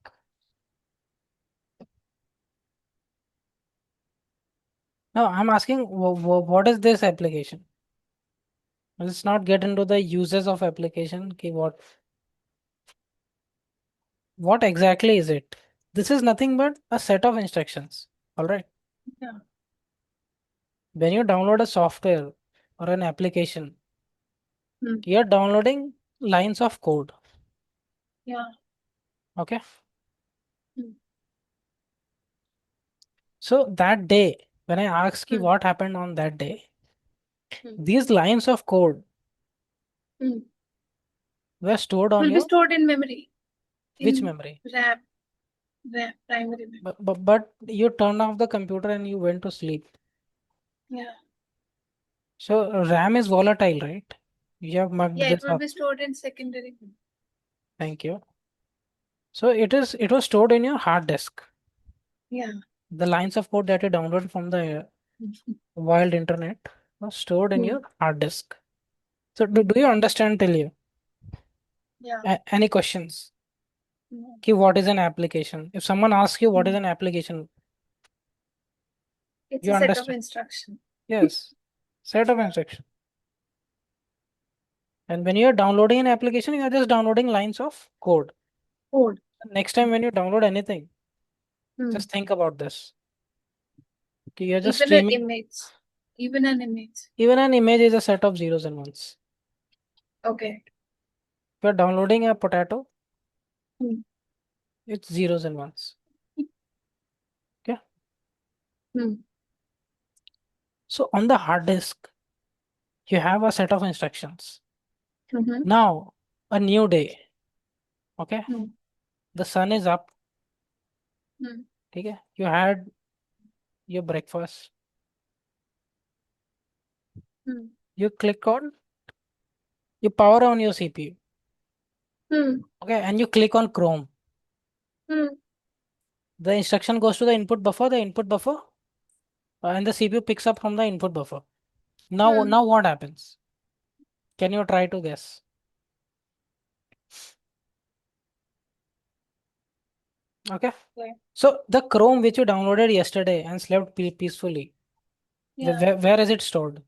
No, I'm asking what is this application? Let's not get into the uses of application. Okay, what exactly is it? This is nothing but a set of instructions. All right. Yeah. When you download a software or an application, Hmm. you're downloading lines of code. Yeah. Okay. Hmm. So that day, when I ask you Hmm. what happened on that day, Hmm. these lines of code Hmm. were stored on Will be your stored in memory, which in memory? RAM, primary memory. But you turned off the computer and you went to sleep. Yeah. So RAM is volatile, right? You have marked Yeah, it this will up. be stored in secondary memory. Thank you. So it was stored in your hard disk. Yeah. The lines of code that you downloaded from the Hmm. wild internet was stored in Hmm. your hard disk. So Hmm. do you understand till you? Yeah. Any questions? Hmm. Ki what is an application? If someone asks you what is Hmm. an application, It's you a set of understand. instruction. Yes. Set of Yeah. instruction. And when you are downloading an application, you are just downloading lines of code. Code. Next time when you download anything, Hmm. just think about this. Okay, you're just Even an streaming. image. Even an image. Even an image is a set of zeros and ones. Okay. If you're downloading a potato, Hmm. it's zeros and ones. Okay. Hmm. So on the hard disk, you have a set of instructions. Mm-hmm. Now, a new day. Okay. Hmm. The sun is up. Hmm. Okay. You had your breakfast. Hmm. You click on, you power on your CPU. Hmm. Okay. And you click on Chrome. Hmm. The instruction goes to the input buffer, and the CPU picks up from the input buffer. Hmm. Now what happens? Can you try to guess? Okay. Okay. So the Chrome which you downloaded yesterday and slept peacefully, Yeah. where is it stored?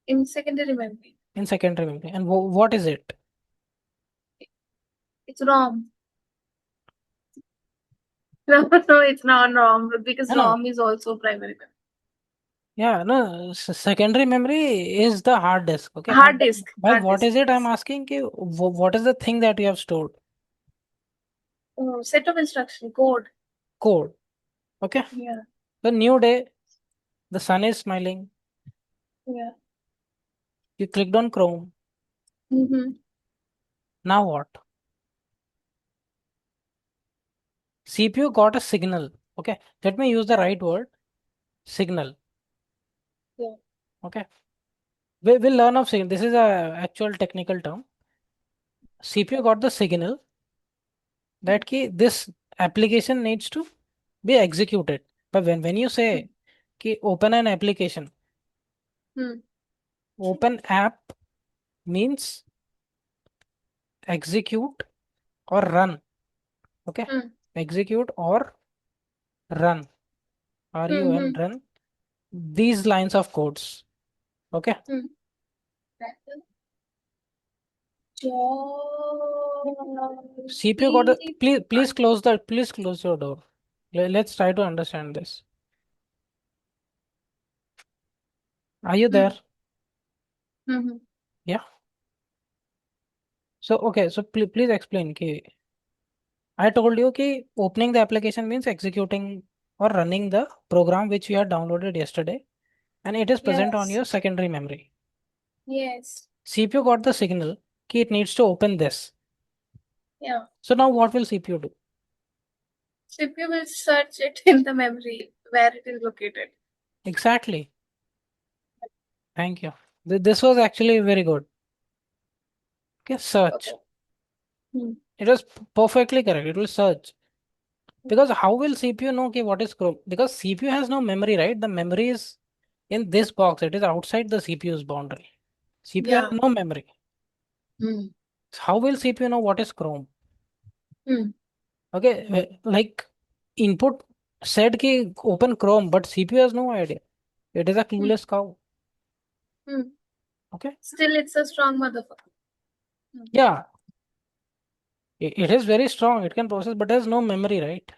In secondary memory. In secondary memory. And what is it? It's ROM. No, no, it's not ROM because No, no. ROM is also primary memory. Yeah, no. Secondary memory is the hard disk. Okay. Hard disk. By Hard what disk, is it? I'm yes. asking you. What is the thing that you have stored? Oh, set of instruction code. Code. Okay. Yeah. The new day, the sun is smiling. Yeah. You clicked on Chrome. Mm-hmm. Now what? CPU got a signal. Okay. Let me use the Yeah. right word. Signal. Yeah. Okay. We'll learn of signal. This is a actual technical term. CPU got the signal that ki this application needs to be executed. But when you say ki open an application, Hmm. open app means execute or run. Okay, Hmm. execute or run. Hmm. RUN Hmm. run these lines of codes. Okay, Hmm. That is job. CPU got the please close your door. Let's try to understand this. Are you there? Hmm. Hmm. Yeah. So okay, so please explain. Ki I told you कि opening the application means executing or running the program which you had downloaded yesterday and it is present on Yes. your secondary memory. Yes. CPU got the signal कि it needs to open this. Yeah. So now what will CPU do? CPU will search it in the memory where it is located. Exactly. Thank you. This was actually very good. Okay, search. Okay. Hmm. It was perfectly correct. It will search. Because how will CPU know कि what is Chrome? Because CPU has no memory, right? The memory is in this box. It is outside the CPU's boundary. CPU has Yeah. no memory. Hmm. How will CPU know what is Chrome? Hmm. Okay, like input said ki open Chrome, but CPU has no idea. It is a Hmm. clueless cow. Hmm. Okay, Still, it's a strong motherfucker. Hmm. yeah, it is very strong. It can process, but has no memory, right?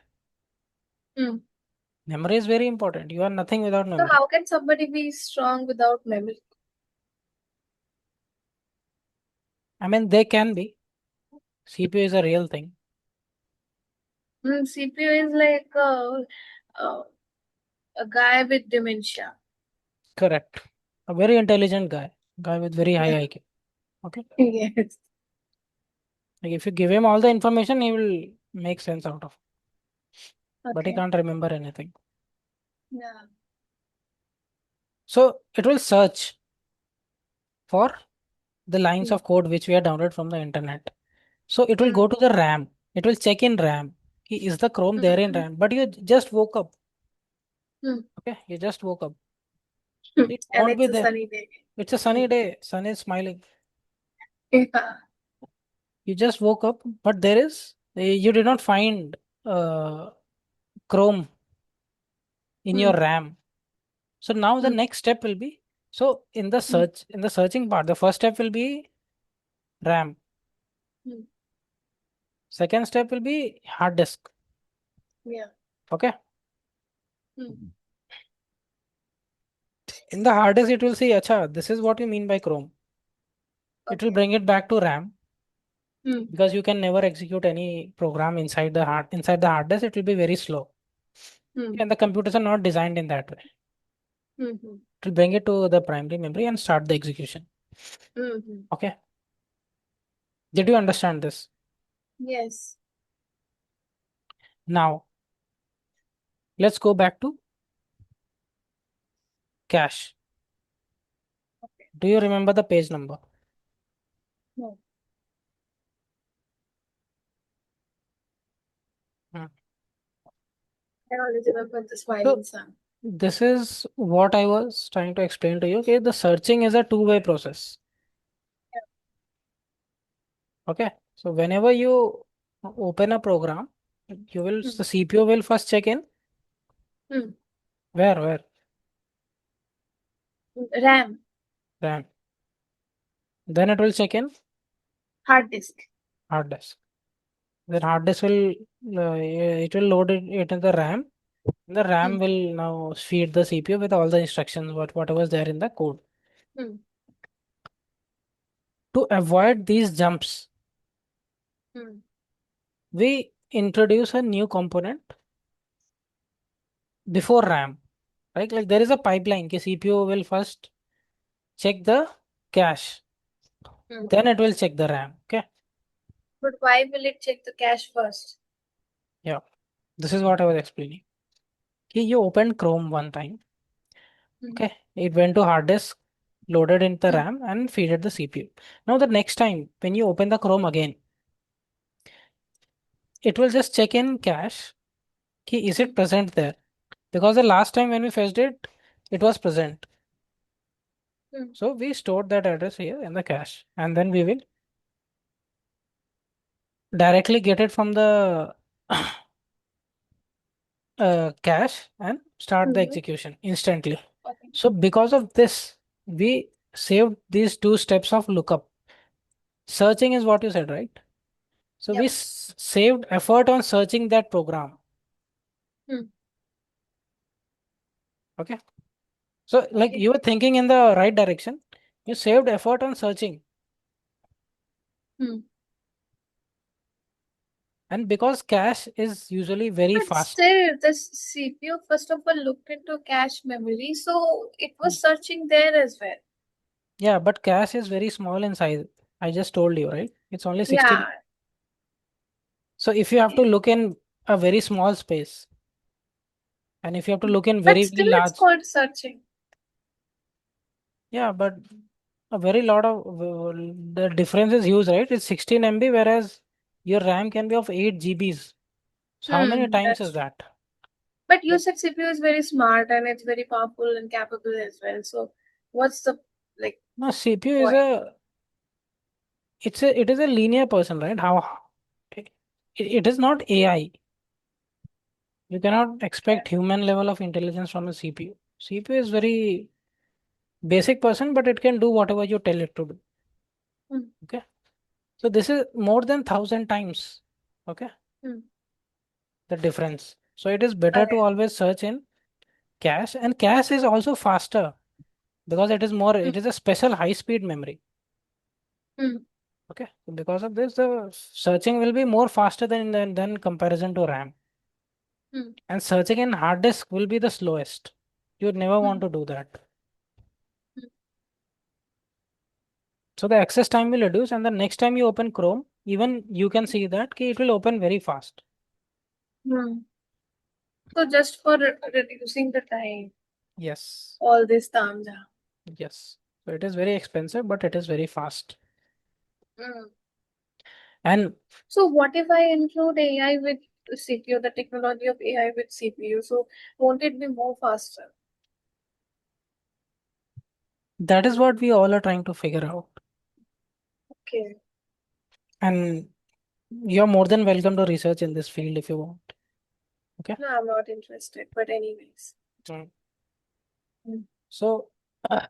Hmm. Memory is very important. You are nothing without So, memory. how can somebody be strong without memory? I mean, they can be. CPU is a real thing. Hmm. CPU is like a guy with dementia. Correct. A very intelligent guy with very high IQ. Okay, Yes. like if you give him all the information, he will make sense out of. But he Okay. can't remember anything. Yeah. So it will search for the lines Hmm. of code which we have downloaded from the internet. So it will Hmm. go to the RAM. It will check in RAM. Is the Chrome there in Hmm. RAM? But you just woke up. Hmm. Okay, you just woke up. Hmm. It And won't be it's a there. sunny day. It's a Hmm. sunny day. Sun is smiling. Yeah. You just woke up, but there is you did not find uh, Chrome in your Hmm. RAM. So now the Hmm. next step will be so Hmm. in the searching part, the first step will be RAM. Hmm. Second step will be hard disk. Yeah. Okay. Hmm. In the hard disk, it will say, Acha, this is what you mean by Chrome. It will Okay. bring it back to RAM Hmm. because you can never execute any program inside the hard disk. It will be very slow. Hmm. And the computers are not designed in that way. Hmm. Hmm. It will bring it to the primary memory and start the execution. Hmm. Hmm. Okay. Did you understand this? Yes. Now, let's go back to cache. Okay. Do you remember the page number? No. Hmm. I always remember the smiling So, sun. this is what I was trying to explain to you. Okay, the searching is a two-way process. Okay, so whenever you open a program, Hmm. the CPU will first check in Hmm. where RAM. RAM. Then it will check in Hard disk. hard disk. Then hard disk will it will load it in the RAM. The Hmm. RAM will now feed the CPU with all the instructions whatever is there in the code. Hmm. To avoid these jumps, Hmm. we introduce a new component before RAM. Right? Like there is a pipeline. Ki CPU will first check the cache, Hmm. then it will check the RAM. Okay. But why will it check the cache first? Yeah. This is what I was explaining. Okay, you opened Chrome one time. Hmm. Okay. It went to hard disk. loaded in the Hmm. RAM and feed it the CPU. Now the next time when you open the Chrome again, it will just check in cache. Ki, is Hmm. it present there? Because the last time when we fetched it, it was present. Hmm. So we stored that address here in the cache, and then we will directly get it from the cache and start the Hmm. execution instantly. Okay. So because of this, we saved these two steps of lookup. Searching is what you said, right? So we Yep. saved effort on searching that program. Hmm. Okay. So like Okay. you were thinking in the right direction. You saved effort on searching. Hmm. And because cache is usually very But fast. still, this CPU first of all looked into cache memory, so it was searching there as well. Yeah, but cache is very small in size. I just told you, right? It's only Yeah. 16. So if you have to Okay. look in a very small space, and if you have to look in But very, still, very it's large, called searching. yeah, but a very lot of the difference is huge, right? It's 16 MB, whereas your RAM can be of 8 GBs. So how many times That's is true. that? But you Like, said CPU is very smart and it's very powerful and capable as well. So, what's the like no, CPU is point? it is a linear person, right? It, it is not AI. You cannot Yeah. expect human level of intelligence from a CPU. CPU is very basic person, but it can do whatever you tell it to do. Hmm. Okay. So this is more than 1,000 times. Okay. Hmm. The difference. So it is better to Okay. always search in cache, and cache is also faster because it is more, Hmm. it is a special high speed memory. Hmm. Okay. So because of this, the searching will be more faster than comparison to RAM. Hmm. And searching in hard disk will be the slowest. You would never want Hmm. to do that. Hmm. So the access time will reduce, and the next time you open Chrome, even you can see that it will open very fast. Hmm. So, just for reducing the time, Yes. all this time down. Yes. So it is very expensive, but it is very fast. Hmm. And So, what if I include AI with CPU, the technology of AI with CPU? So, won't it be more faster? that is what we all are trying to figure out. Okay. And you're more than welcome to research in this field if you want. Okay. No, I'm not interested. But anyways. Mm. Hmm. So, uh,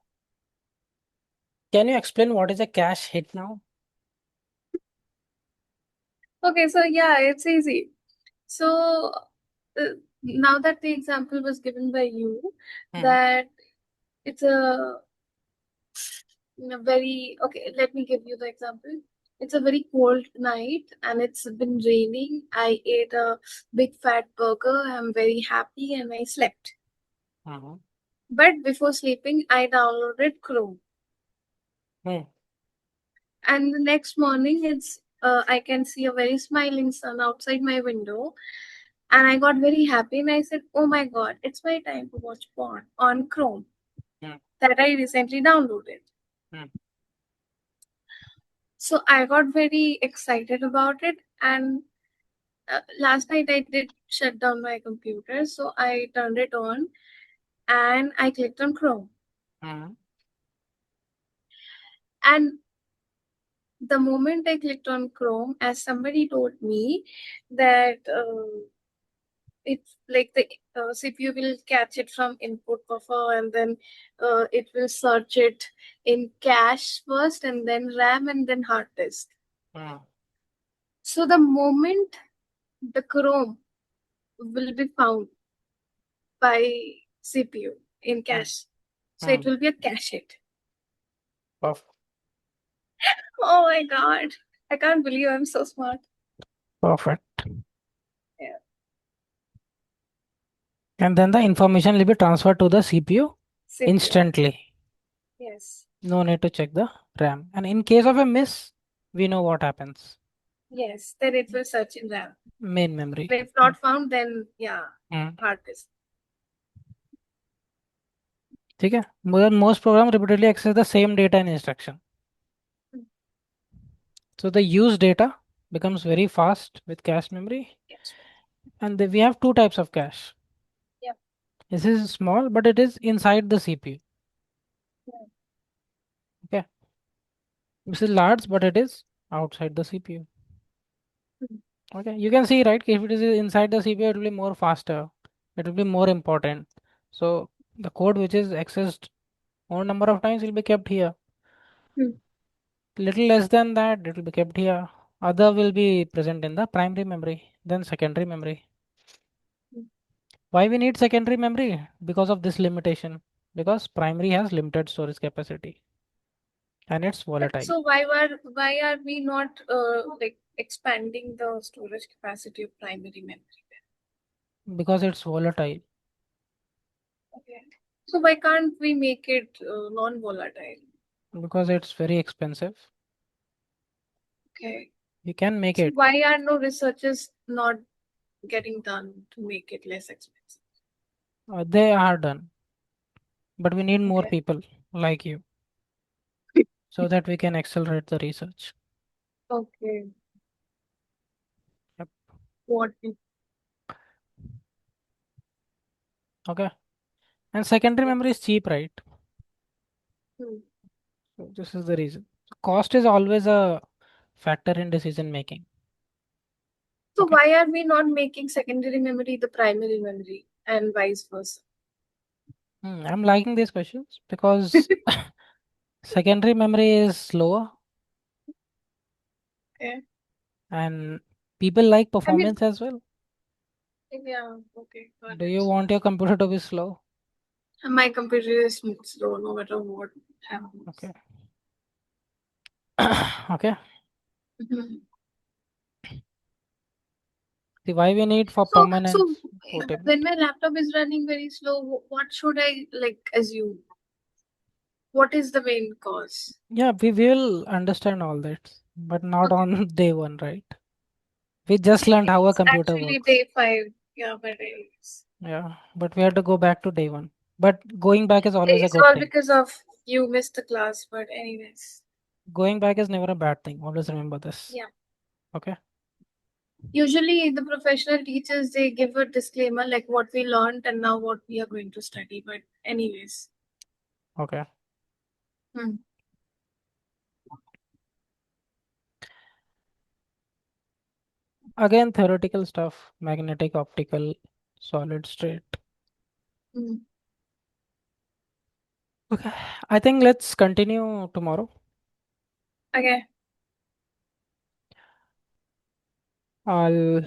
can you explain what is a cache hit now? Okay, so yeah, it's easy. So now that the example was given by you, Mhm. that it's a very okay. Let me give you the example. It's a very cold night and it's been raining. I ate a big fat burger. I'm very happy and I slept. Mhm. But before sleeping, I downloaded Chrome. Hmm. And the next morning, it's I can see a very smiling sun outside my window. And I got very happy and I said, oh my god, it's my time to watch porn on Chrome Hmm. that I recently downloaded. Hmm. So I got very excited about it. And last night I did shut down my computer. So I turned it on and I clicked on Chrome. Mhm. And the moment I clicked on Chrome, as somebody told me that it's like the CPU will catch it from input buffer and then it will search it in cache first and then RAM and then hard disk. Hmm. So the moment the Chrome will be found by CPU in Hmm. cache, so it Hmm. will be a cache hit. Perf- Oh my god, I can't believe I'm so smart. Perfect. Yeah, And then the information will be transferred to the CPU CPU. instantly. Yes, No need to check the RAM. And in case of a miss, we know what happens. yes. Then it will search in RAM. Main memory. If not found, then yeah, Mm. hard disk. ठीक है, मगर most program repeatedly access the same data and instruction. Mm. So the used data becomes very fast with cache memory, Yes. and we have two types of cache. Yep. This is small, but it is inside the CPU. Yeah. Okay, this is large, but it is outside the CPU. Mm. Okay, you can see, right? If it is inside the CPU, it will be more faster. It will be more important. So the code which is accessed more number of times will be kept here. Mm. Little less than that, it will be kept here. Other will be present in the primary memory, then secondary memory. Mm. Why we need secondary memory? Because of this limitation. Because primary has limited storage capacity and it's But volatile. so why are we not like expanding the storage capacity of primary memory? Because it's volatile. Okay. So why can't we make it non-volatile? Because it's very expensive. Okay. You can make So it. why are no researches not getting done to make it less expensive? They are done. But we need more Okay. people like you so that we can accelerate the research. Okay. Yep. What? Okay. And secondary memory is cheap, right? Hmm. So this is the reason. Cost is always a factor in decision making. So Okay. why are we not making secondary memory the primary memory and vice versa? I'm liking these questions because secondary memory is slower Okay. and people like I mean, performance as well. yeah, okay, got Do it. you want your computer to be slow? My computer is slow no matter what happens. Okay. Okay. Mhm. See why we need for So permanence portable. when my laptop is running very slow, what should I like assume? What is the main cause? Yeah, we will understand all that, but not Okay. on day one, right? We just learned how a It's computer actually works. day five. Yeah, but it's Yeah, but we have to go back to day one. But going back is always a it's good all thing. because of you missed the class. But anyways, Going back is never a bad thing. Always remember this. yeah. Okay. Usually the professional teachers they give a disclaimer like what we learned and now what we are going to study. But anyways, Okay. hmm. Again, theoretical stuff, magnetic, optical, solid state. Hmm. Okay. I think let's continue tomorrow. Okay. I'll